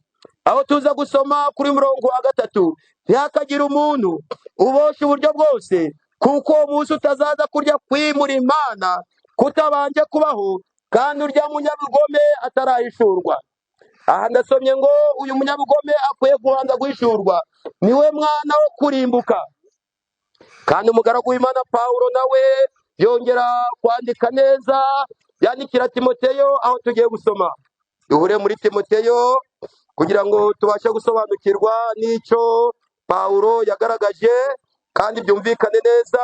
S1: aho tuza gusoma kuri murongo wa 3. Ntihakagira umuntu ubosha uburyo bwose, kuko umunsi utazaza kurya kwimura Imana kutabanje kubaho, kandi urya munyabugome atarahishurwa. Aha ndasomye ngo uyu munyabugome akwiye kubanza guhishurwa, niwe mwana wo kurimbuka. Kandi umugaragu w'Imana Pawulo nawe yongera kwandika neza, yandikira Timoteyo, aho tugiye gusoma. Duhure muri Timoteyo kugira ngo tubashe gusobanukirwa n'icyo Pawulo yagaragaje kandi byumvikane neza.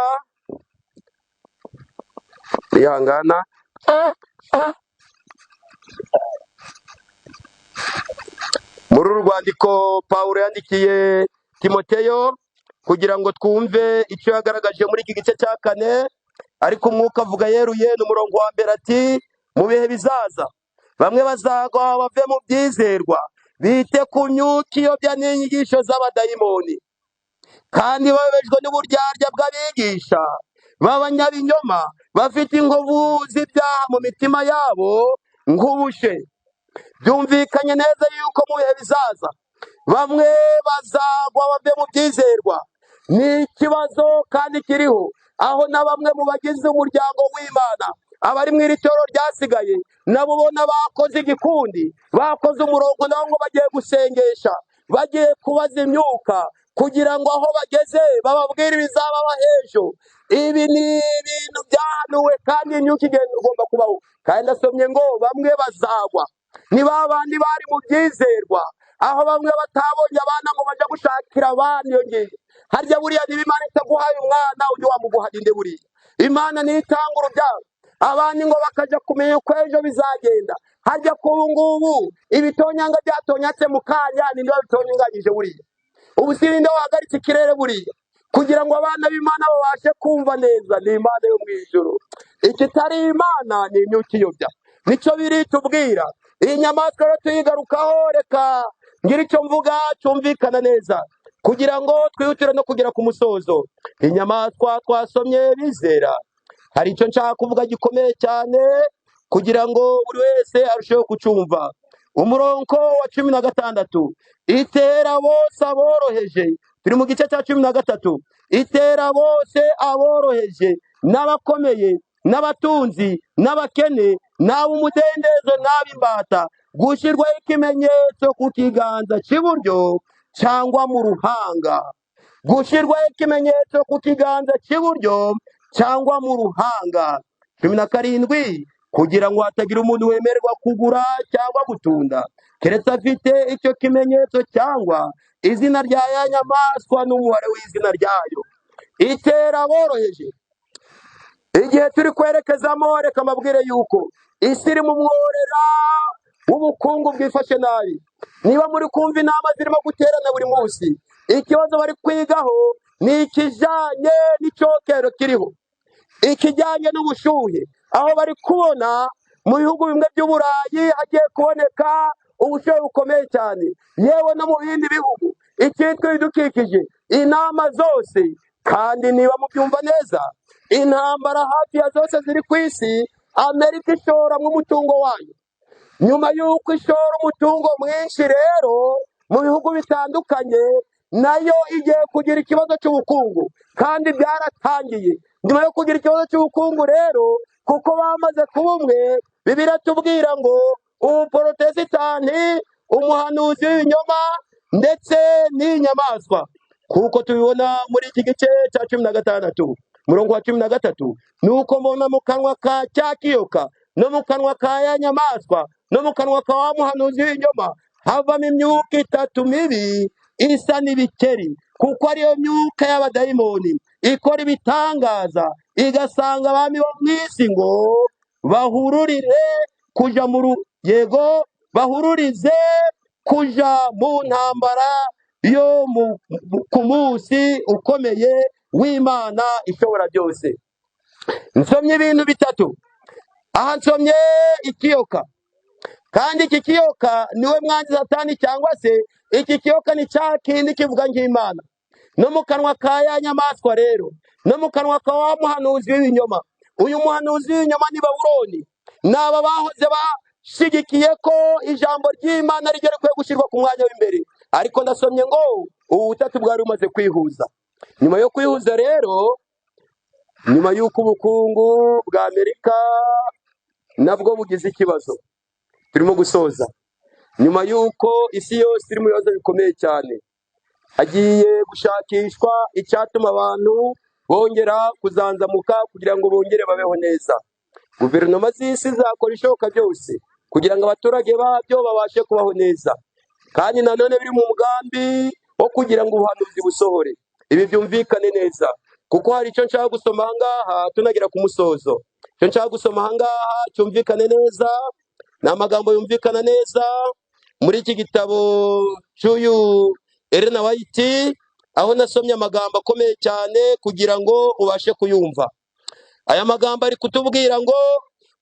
S1: Ihangana. Muri uru rwandiko Pawulo yandikiye Timoteyo kugira ngo twumve icyo yagaragaje muri iki gice cya 4, ariko umwuka avuga yeruye n'umurongo wa mbere ati, mu bihe bizaza bamwe bazagwa bave mu byizerwa, bite ku myuka iyobya n'inyigisho z'abadayimoni. kandi babejwe n'uburyarya bw'abigisha b'abanyabinyoma bafite inkovu z'ibyaha mu mitima yabo nk'ubushe. Byumvikanye neza yuko mu bihe bizaza bamwe bazagwa bave mu byizerwa. Ni ikibazo kandi kiriho, aho na bamwe mu bagize umuryango w'Imana, abari mu iri toro ryasigaye, nabo ubona bakoze igikundi, bakoze umurongo nabo ngo bagiye gusengesha, bagiye kubaza imyuka kugira ngo aho bageze bababwire ibizababa h'ejo. Ibi ni ibintu byahanuwe kandi imyuka igomba kubaho. Kandi nasomye ngo bamwe bazagwa, ni ba bandi bari mu byizerwa, aho bamwe batabonye abana ngo bajya gushakira abana iyo ngiyo. Harya buriya niba Imana itaguhaye umwana ujye wamuguhana inde buriya? Imana niyo itanga urubyaro, abandi ngo bakajya kumenya uko ejo bizagenda. Harya ku ubu ngubu ibitonyanga byatonyatse mu kanya, ninde wabitonyanganyije buriya? Ubu si ninde wahagaritse ikirere buriya kugira ngo abana b'Imana babashe kumva neza? Ni Imana yo mu ijuru. Ikitari Imana ni imyuka iyobya, nicyo biri tubwira. Iyi nyamaswa rero tuyigarukaho, reka ngira icyo mvuga cyumvikana neza kugira ngo twihutire no kugera ku musozo. Inyamaswa twasomye bizera, hari icyo nshaka kuvuga gikomeye cyane kugira ngo buri wese arusheho kucyumva. Umurongo wa 16, itera bose aboroheje. Turi mu gice cya 13. Itera bose aboroheje n'abakomeye n'abatunzi n'abakene n'ab'umudendezo n'ab'imbata gushyirwaho ikimenyetso ku kiganza cy'iburyo cyangwa mu ruhanga. Gushyirwaho ikimenyetso ku kiganza cy'iburyo cyangwa mu ruhanga. 17, kugira ngo hatagira umuntu wemererwa kugura cyangwa gutunda keretse afite icyo kimenyetso cyangwa izina rya ya nyamaswa n'umubare w'izina ryayo. Itera aboroheje. Igihe turi kwerekezamo, reka mbabwire yuko isi iri mu mworera w'ubukungu bwifashe nabi. Niba muri kumva inama zirimo guterana buri munsi, ikibazo bari kwigaho ni ikijyanye n'icyokero kiriho, ikijyanye n'ubushyuhe, aho bari kubona mu bihugu bimwe by'Uburayi hagiye kuboneka ubushyuhe bukomeye cyane, yewe no mu bindi bihugu. Icyitwa ibidukikije, inama zose, kandi niba mubyumva neza, intambara hafi ya zose ziri ku isi, Amerika ishoramo umutungo wayo. Nyuma y'uko ishora umutungo mwinshi rero mu bihugu bitandukanye, nayo igiye kugira ikibazo cy'ubukungu, kandi byaratangiye. Nyuma yo kugira ikibazo cy'ubukungu rero, kuko bamaze kuba umwe, Bibiliya tubwira ngo Ubuporotesitanti, umuhanuzi w'ibinyoma ndetse n'inyamaswa, kuko tubibona muri iki gice cya 16, umurongo wa 13, nuko mbona mu kanwa ka cya kiyoka no mu kanwa ka ya nyamaswa no mu kanwa ka wa muhanuzi w'ibinyoma havamo imyuka 3 mibi isa n'ibikeri, kuko ariyo myuka y'abadayimoni ikora ibitangaza, igasanga abami bo mu isi ngo bahururire kuja bahururize kuja mu ntambara yo ku munsi ukomeye w'Imana ishobora byose. Nsomye ibintu bitatu. Aha nsomye ikiyoka, kandi iki kiyoka niwe mwanzi Satani, cyangwa se iki kiyoka ni cya kindi kivuga nk'Imana. No mu kanwa ka ya nyamaswa rero, no mu kanwa ka wa muhanuzi w'ibinyoma. Uyu muhanuzi w'ibinyoma ni Babuloni, n'aba bahoze bashigikiye ko ijambo ry'Imana rigere kwe gushyirwa ku mwanya w'imbere. Ariko ndasomye ngo ubu butatu bwari bumaze kwihuza. Nyuma yo kwihuza rero, nyuma y'uko ubukungu bwa Amerika nabwo bugize ikibazo, turimo gusoza, nyuma y'uko isi yose iri mu bibazo bikomeye cyane, hagiye gushakishwa icyatuma abantu bongera kuzanzamuka kugira ngo bongere babeho neza. Guverinoma z'isi zakora ishoboka byose kugira ngo abaturage babyo babashe kubaho neza, kandi nanone biri mu mugambi wo kugira ngo ubuhanuzi busohore. Ibi byumvikane neza, kuko hari icyo nshaka gusoma ahangaha tunagera ku musozo. Icyo nshaka gusoma ahangaha cyumvikane neza, ni amagambo yumvikana neza muri iki gitabo cy'uyu Ellen White, aho nasomye amagambo akomeye cyane kugira ngo ubashe kuyumva. Aya magambo ari kutubwira ngo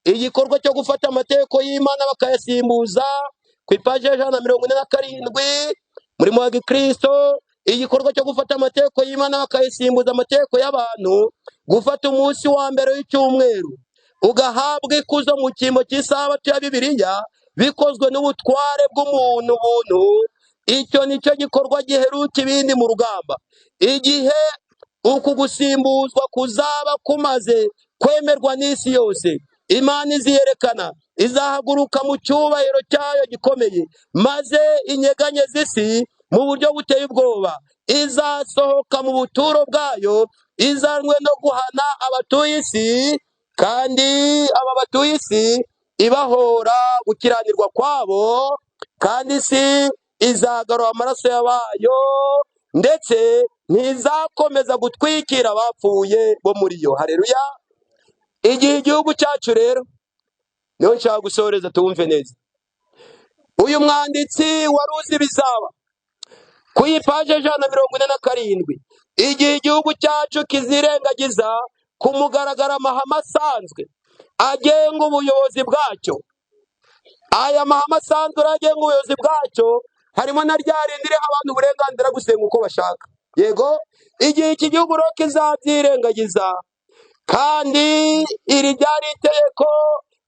S1: igikorwa cyo gufata amategeko y'Imana bakayasimbuza ku ipaji ya 147 muri mu Gikristo, igikorwa cyo gufata amategeko y'Imana bakayisimbuza amategeko y'abantu, gufata umunsi wa mbere w'icyumweru ugahabwa ikuzo mu cyimbo cy'isabato ya Bibiliya bikozwe n'ubutware bw'umuntu buntu, icyo nicyo gikorwa giheruka ibindi mu rugamba. Igihe uku gusimbuzwa kuzaba kumaze kwemerwa n'isi yose, Imana iziyerekana, izahaguruka mu cyubahiro cyayo gikomeye, maze inyeganyeze isi mu buryo buteye ubwoba. Izasohoka mu buturo bwayo, izanwe no guhana abatuye isi, kandi aba batuye isi ibahora gukiranirwa kwabo, kandi isi izagarura amaraso yabayo, ndetse ntizakomeza gutwikira abapfuye bo muri yo. Haleluya! Igihe igihugu cyacu rero, niho nshaka gusoreza tuwumve neza. Uyu mwanditsi wari uzi bizaba ku ipaje 147, igihe igihugu cyacu kizirengagiza ku mugaragaro amahame asanzwe agenga ubuyobozi bwacyo. Aya mahame asanzwe agenga ubuyobozi bwacyo harimo na rya rindi riha abantu uburenganzira gusenga uko bashaka. Yego, igihe iki gihugu rero kizabyirengagiza, kandi iri ryari itegeko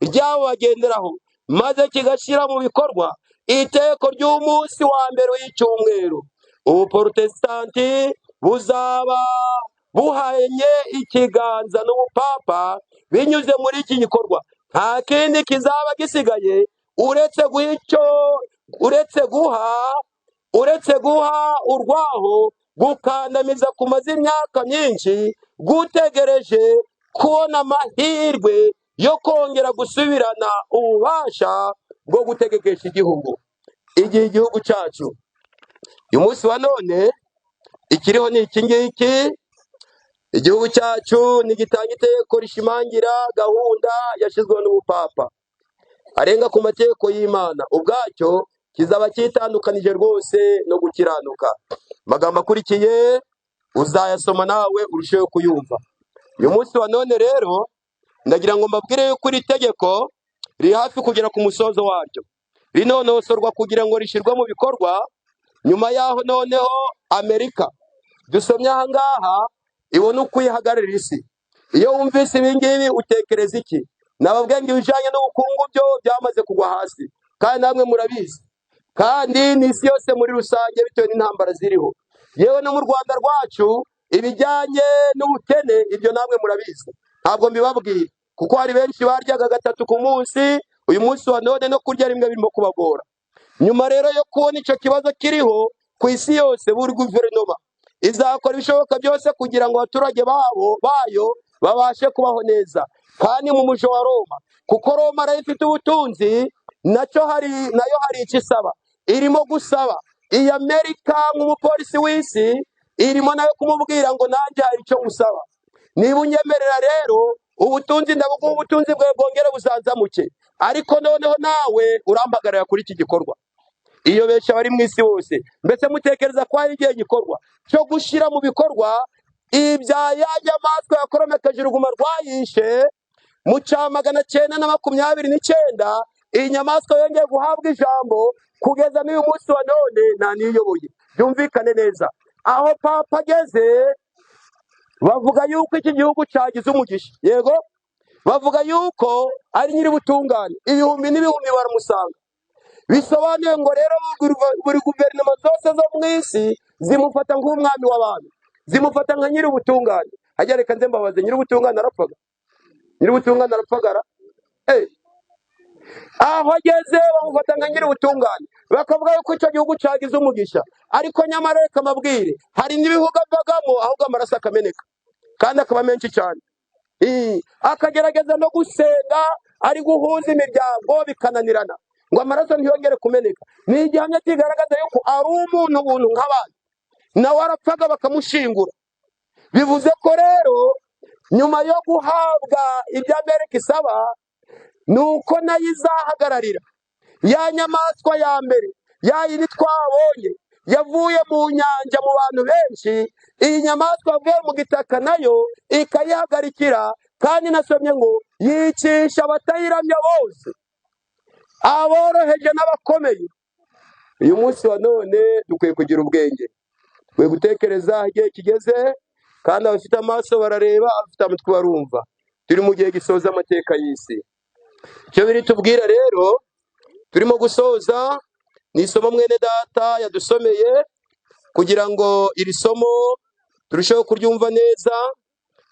S1: ryabo bagenderaho, maze kigashyira mu bikorwa itegeko ry'umunsi wa mbere w'icyumweru, ubuporotesitanti buzaba buhanye ikiganza n'ubupapa binyuze muri iki gikorwa. Nta kindi kizaba gisigaye uretse guha urwaho gukandamiza kumaze imyaka myinshi, gutegereje kubona amahirwe yo kongera gusubirana ububasha bwo gutegekesha igihugu. Igihe igihugu cyacu uyu munsi wa none ikiriho ni iki ngiki. Igihugu cyacu nigitanga itegeko rishimangira gahunda yashyizweho n'ubupapa arenga ku mategeko y'Imana, ubwacyo kizaba cyitandukanije rwose no gukiranuka. Amagambo akurikiye uzayasoma nawe urusheho kuyumva. Uyu munsi wa none rero ndagira ngo mbabwire yuko iri tegeko riri hafi kugera ku musozo waryo, rinonosorwa kugira ngo rishyirwe mu bikorwa. Nyuma yaho noneho Amerika dusomye aha ngaha ibona uko ihagararira isi. Iyo wumvise ibi ngibi utekereza iki? Nababwiye ngo ibijyanye n'ubukungu byo byamaze kugwa hasi, kandi namwe murabizi, kandi n'isi yose muri rusange bitewe n'intambara ziriho. Yewe no mu Rwanda rwacu ibijyanye n'ubukene ibyo namwe murabizi, ntabwo mbibabwira kuko hari benshi baryaga 3 ku munsi, uyu munsi wa none no kurya rimwe birimo kubagora. Nyuma rero yo kubona icyo kibazo kiriho ku isi yose, buri guverinoma izakora ibishoboka byose kugira ngo abaturage bayo babashe kubaho neza, kandi mu mujo wa Roma, kuko Roma nayo ifite ubutunzi, nayo hari icyo isaba. Irimo gusaba iyi Amerika nk'umupolisi w'isi, irimo nayo kumubwira ngo nanjye hari icyo musaba. Niba unyemerera rero ubutunzi ndabuguha, ubutunzi bwawe bwongere buzanzamuke, ariko noneho nawe urampagarara kuri iki gikorwa. Iyo benshi bari mu isi hose, mbese mutekereza ko hari igihe gikorwa cyo gushyira mu bikorwa ibya ya nyamaswa yakoromekeje uruguma rwayishe mu 1929? Iyi nyamaswa yongeye guhabwa ijambo kugeza n'uyu munsi wa none nta niyoboye. Byumvikane neza, aho papa ageze bavuga yuko iki gihugu cyagize umugisha. Yego, bavuga yuko ari nyiri butungane, ibihumbi n'ibihumbi baramusanga. Bisobanuye ngo rero buri guverinoma zose zo mu isi zimufata nk'umwami w'abantu, zimufata nka nyiri ubutungane. Hajya reka nze mbabaze, nyiri ubutungane arapfaga? Nyiri ubutungane arapfagara? Aho ageze bamufata nka nyiri ubutungane, bakavuga yuko icyo gihugu cyagize umugisha. Ariko nyamara reka mbabwire, hari n'ibihugu avagamo ahubwo amaraso akameneka, kandi akaba menshi cyane. Akagerageza no gusenga ari guhuza imiryango bikananirana ngo amaraso ntiyongere kumeneka. Ni igihamya kigaragaza yuko ari umuntu nk'abandi, nawe arapfaga bakamushingura. Bivuze ko rero nyuma yo guhabwa ibyo Amerika isaba, nuko nayo izahagararira ya nyamaswa ya mbere, ya yindi twabonye yavuye mu nyanja mu bantu benshi. Iyi nyamaswa yavuye mu gitaka nayo ikayihagarikira, kandi nasomye ngo yicisha abatayiramya bose, aboroheje n'abakomeye. Uyu munsi wa none dukwiye kugira ubwenge, mwe gutekereza igihe kigeze, kandi abafite amaso barareba, abafite amatwi barumva. Turi mu gihe gisoza amateka y'isi. Icyo biri tubwira rero, turimo gusoza ni isomo mwene data yadusomeye, kugira ngo iri somo turusheho kuryumva neza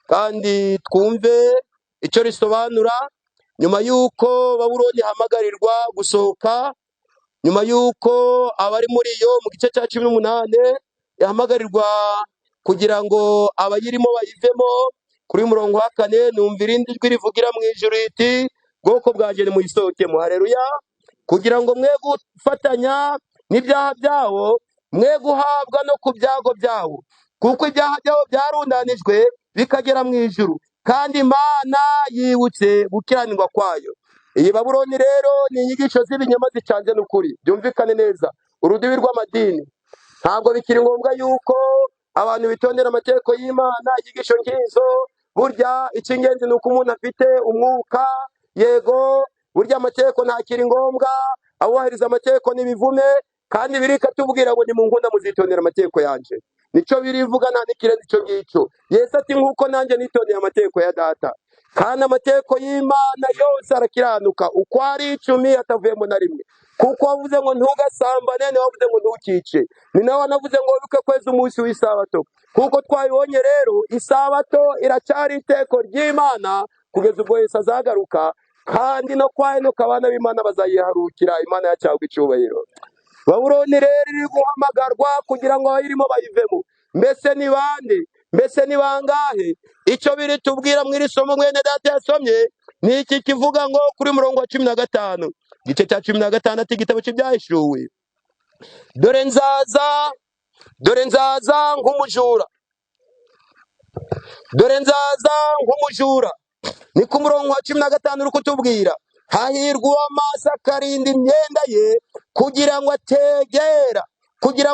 S1: kandi twumve icyo risobanura. Nyuma y'uko Babuloni ihamagarirwa gusohoka, nyuma y'uko abari muri yo mu gice cya 18 yahamagarirwa kugira ngo abayirimo bayivemo, kuri murongo wa 4 numva irindi jwi rivugira mu ijuru riti, bwoko bwanjye nimuyisohokemo. Haleluya! Kugira ngo mwe gufatanya n'ibyaha byawo, mwe guhabwa no ku byago byawo, kuko ibyaha byawo byarundanijwe bikagera mu ijuru, kandi Imana yibutse gukiranirwa kwayo. Iyi Babuloni rero ni inyigisho z'ibinyoma zicanze n'ukuri. Byumvikane neza, urudibi rw'amadini. Ntabwo bikiri ngombwa yuko abantu bitondera amategeko y'Imana. Inyigisho nk'izo, burya icy'ingenzi ni uko umuntu afite umwuka. Yego, burya amategeko ntakiri ngombwa, abubahiriza amategeko n'ibivume, kandi birikatubwira ngo nimunkunda muzitondera amategeko yanje. Nico birivuga, nta n'ikirenze icyo ngicyo. Yesu ati nk'uko nanjye nitondeye amategeko ya data. Kandi amategeko y'Imana yose arakiranuka uko ari 10 atavuyemo na rimwe. Kuko wavuze ngo ntugasambane, ni wavuze ngo ntukice, ni nawe wanavuze ngo wibuke kweza umunsi w'isabato. Kuko twabibonye rero, isabato iracyari iteko ry'Imana kugeza ubwo Yesu azagaruka, kandi no kwa Enoka abana b'Imana bazayiharukira. Imana yacyagwa icyubahiro. Babuloni rero iri guhamagarwa kugira ngo abayirimo bayivemo. Mbese ni bande? Mbese ni bangahe? Icyo biri tubwira mu iri somo mwene data yasomye ni iki kivuga ngo kuri murongo wa 15, igice cya 16 igitabo cy'Ibyahishuwe, dore nzaza nk'umujura, dore nzaza nk'umujura. Ni ku murongo wa 15 uri kutubwira, hahirwa uw'amaso akarinda imyenda ye, kugira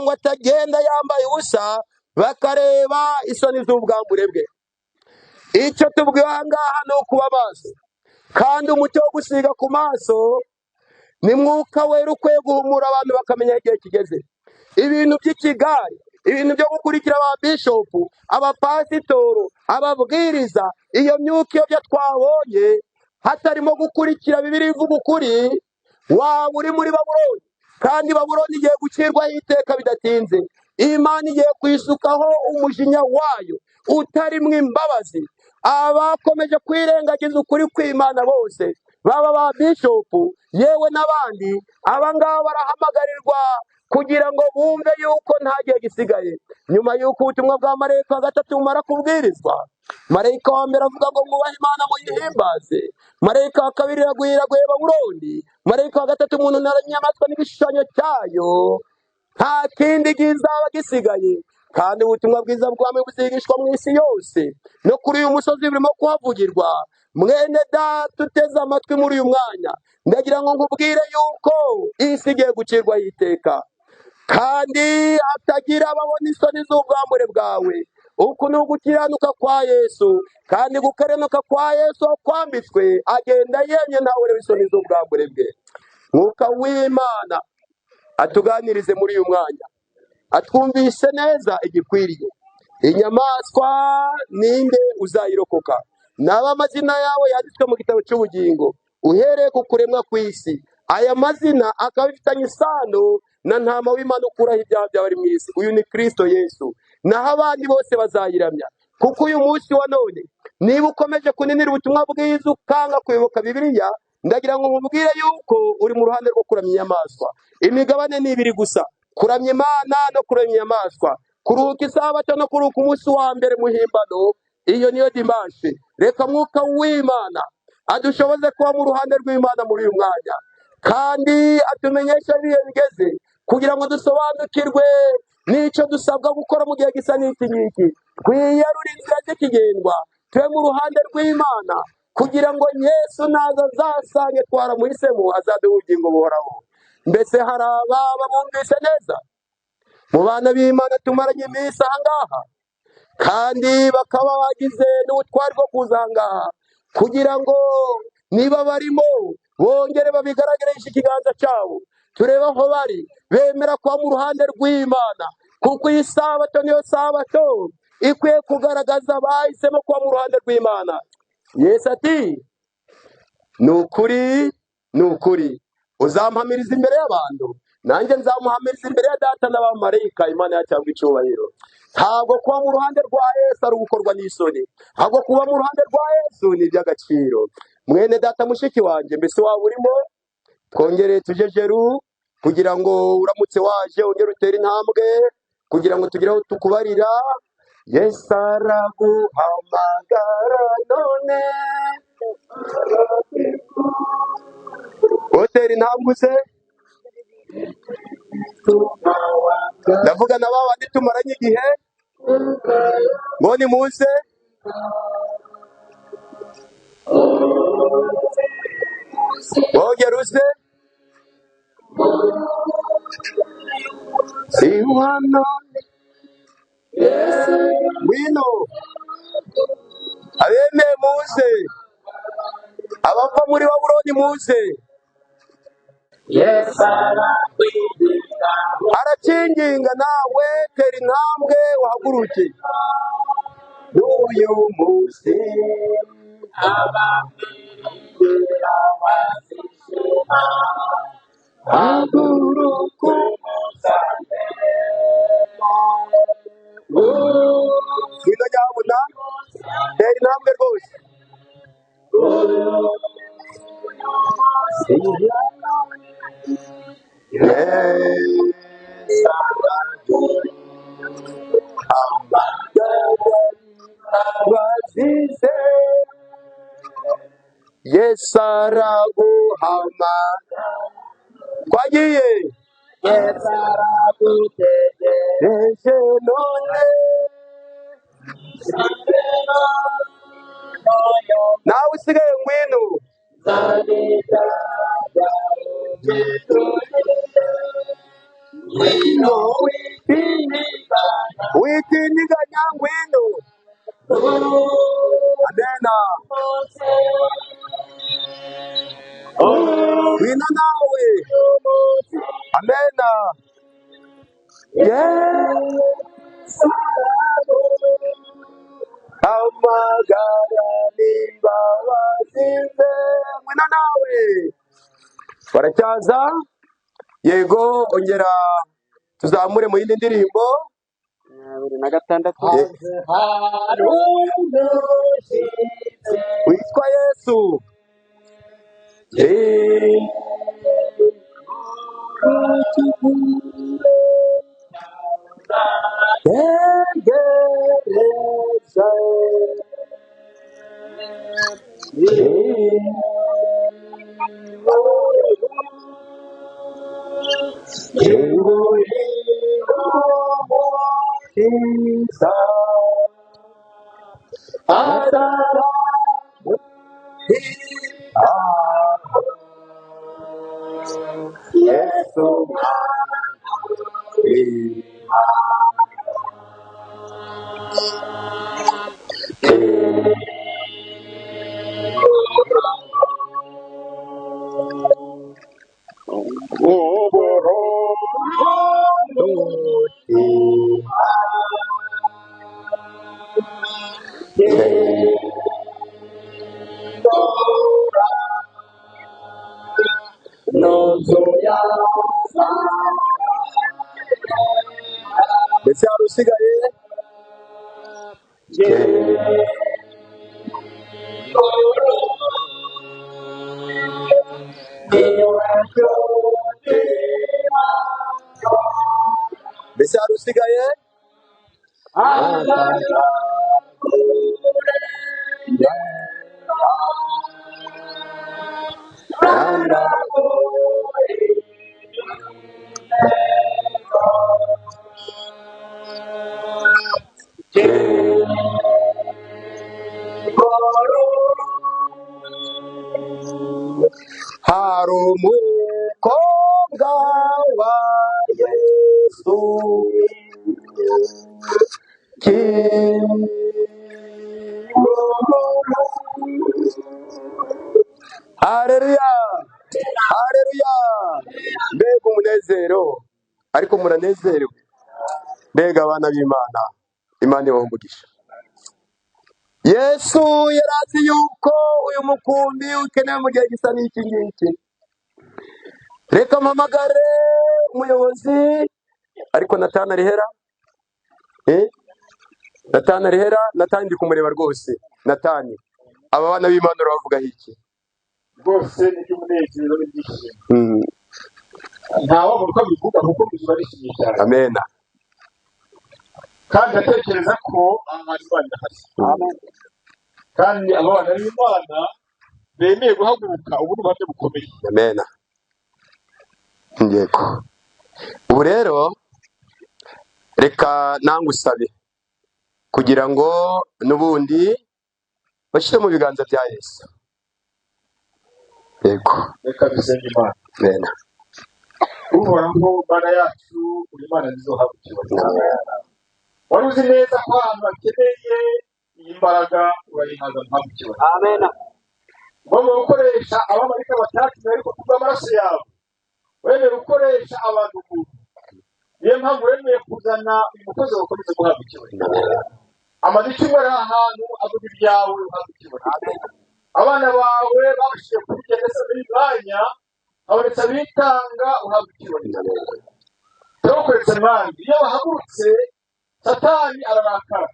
S1: ngo atagenda yambaye ubusa, bakareba isoni z'ubwambure bwe. Icyo tubwiwe aha ngaha ni ukuba maso, kandi umucyo wo gusiga ku maso ni mwuka wera ukwiye guhumura abantu bakamenya igihe kigeze. Ibintu by'ikigari, ibintu byo gukurikira aba bishopu, abapasitoro, ababwiriza, iyo myuka iyo twabonye hatarimo gukurikira Bibiliya ivuga ukuri, waba uri muri Babuloni. Kandi Babuloni igiye gucirwaho iteka bidatinze. Imana igiye kwisukaho umujinya wayo utarimwo imbabazi. Abakomeje kwirengagiza ukuri kw'Imana bose, baba ba bishopu yewe n'abandi, abangaba barahamagarirwa kugira ngo bumve yuko nta gihe gisigaye. Nyuma y'uko ubutumwa bwa marayika wa 3 bumara kubwirizwa, marayika wa mbere avuga ngo mwubahe Imana muyihimbaze, marayika wa 2 iraguye Babuloni, marayika wa 3 umuntu n'inyamaswa n'igishushanyo cyayo, nta kindi kizaba gisigaye. Kandi ubutumwa bwiza bw'Umwami buzigishwa mu isi yose, no kuri uyu musozi burimo kuhavugirwa. Mwene data uteze amatwi muri uyu mwanya, ndagira ngo nkubwire yuko isi igiye gucirwaho iteka, kandi hatagira ababona isoni z'ubwambure bwawe. Uku ni ugukiranuka kwa Yesu, kandi gukiranuka kwa Yesu kwambitswe agenda yenye ntawe ureba isoni z'ubwambure bwe. Mwuka w'Imana atuganirize muri uyu mwanya, atwumvise neza igikwiriye. Inyamaswa ninde uzayirokoka? Naba amazina yawe yanditswe mu gitabo cy'ubugingo uhereye ku kuremwa kw'isi. Aya mazina akaba ifitanye isano na ntama w'Imana ukuraho ibyaha by'abari mu isi. Uyu ni Kristo Yesu, naho abandi bose bazayiramya. Kuko uyu munsi wa none, niba ukomeje kuninira ubutumwa bwiza ukanga kuyoboka Bibiliya, ndagira ngo nkubwire yuko uri mu ruhande rwo kuramya inyamaswa. Imigabane ni 2 gusa: kuramya Imana no kuramya inyamaswa. Kuruhuka isabato no kuruhuka umunsi wa mbere muhimbano, iyo niyo dimanche. Reka mwuka w'Imana adushoboze kuba mu ruhande rw'Imana muri uyu mwanya, kandi atumenyeshe ibihe bigeze, kugira ngo dusobanukirwe n'icyo dusabwa gukora mu gihe gisa n'iki ngiki. Twiyarure inzira zikigendwa, tube mu ruhande rw'Imana, kugira ngo Yesu naza azasange twaramuhisemo, azaduha ubugingo buhoraho. Mbese hari ababa bumvise neza mu bana b'Imana tumaranye iminsi aha ngaha, kandi bakaba bagize n'ubutwari bwo kuza aha ngaha, kugira ngo niba barimo bongere babigaragarishe ikiganza cyabo, turebe aho bari, bemera kuba mu ruhande rw'Imana, kuko iyi sabato niyo sabato ikwiye kugaragaza abahisemo kuba mu ruhande rw'Imana. Yesu ati ni ukuri ni ukuri uzampamiriza imbere y'abantu, nanjye nzamuhamiriza imbere ya data n'abamarayika. Imana yacyangwa icyubahiro. Ntabwo kuba mu ruhande rwa Yesu ari ugukorwa n'isoni, ahubwo kuba mu ruhande rwa Yesu ni iby'agaciro. Mwene data mushiki wanjye, mbese waba urimo? Twongere tujejeru kugira ngo uramutse waje ongere utere intambwe kugira ngo tugire aho tukubarira. Yesu araguhamagara none, utera intambwe ze. Ndavuga na ba bandi tumaranye igihe ngo nimuze, wongere uze. Si hano ngwino, abemeye muze, abava muri Babuloni muze. Arakinginga, nawe tera intambwe uhaguruke. N'uyu munsi haguruka ngwino nyabuna, tera intambwe rwose. Yesu araguhamagara. Twagiye. Yesu aragutegereje none, nawe usigaye ngwino. Witindiganya ngwino. Amena. Ngwino nawe. Amena. Yesu amagara n'imbabazi ze. Ngwino nawe. Baracyaza? Yego, ongera tuzamure mu yindi ndirimbo.
S2: 26.
S1: Witwa Yesu. Tegereza Yesu mbese hari usigaye? Mbese hari usigaye? Hari umukobwa wa Yesu Haleluya, haleluya. Mbega umunezero, ariko muranezerewe. mbega abana b'Imana, Imana ibahe umugisha. Yesu yari azi yuko uyu mukumbi ukenewe mu gihe gisa n'iki ngiki. Reka mpamagare umuyobozi, ariko Natani arihera. Natani arihera. Natani ndi kumureba rwose. Natani, aba bana b'Imana urabavugaho iki?
S2: rwose ni iby'umunezero n'ibyishimo. Ntawabona uko abivuga kuko bizuba bishimye cyane.
S1: Amena.
S2: Kandi atekereza ko ahantu Imana hasi. Kandi aba bana b'Imana bemeye guhaguruka ubu n'ubuhamya bukomeye.
S1: Amena. Yego. Ubu rero reka nangusabe kugira ngo n'ubundi bashyire mu biganza bya Yesu. Yego.
S2: Reka dusenge Imana.
S1: Amena.
S2: Uhoraho Mana yacu, uri Imana nzizohabwa icyubahiro. Wari uzi neza ko abantu bakeneye iyi mbaraga, urayihaza ntabwo icyubahiro.
S1: Amena.
S2: Ugomba gukoresha abamarika batatu ariko kubw'amaraso yawe wemeye gukoresha abantu ubu. Niyo mpamvu wemeye kuzana uyu mukozi wakomeza guhabwa icyubahiro. Amazina ari ahantu avuga ibyawe uhabwa icyubahiro. Abana bawe babashije kurya ndetse n'imyanya abonetse abitanga uhabwa icyubahiro. Turakoretse Imana, iyo bahagurutse Satani ararakara,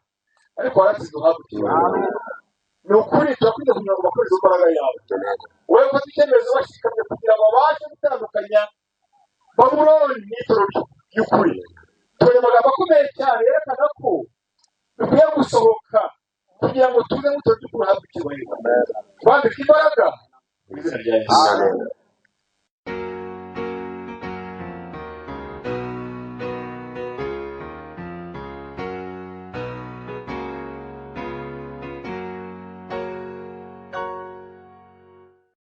S2: ariko waratsinze uhabwa icyubahiro. Ni ukuri turakwiriye kugira ngo bakoreshe imbaraga yawe. Wowe ufata icyemezo bashikamye kugira ngo babashe gutandukanya Babuloni n'itoro ry'ukuri. Tubonye amagambo akomeye cyane yerekana ko dukwiye gusohoka kugira ngo tuze n'itoro ry'ukuri uhabwe icyubahiro. Twambike imbaraga mu izina rya Yesu.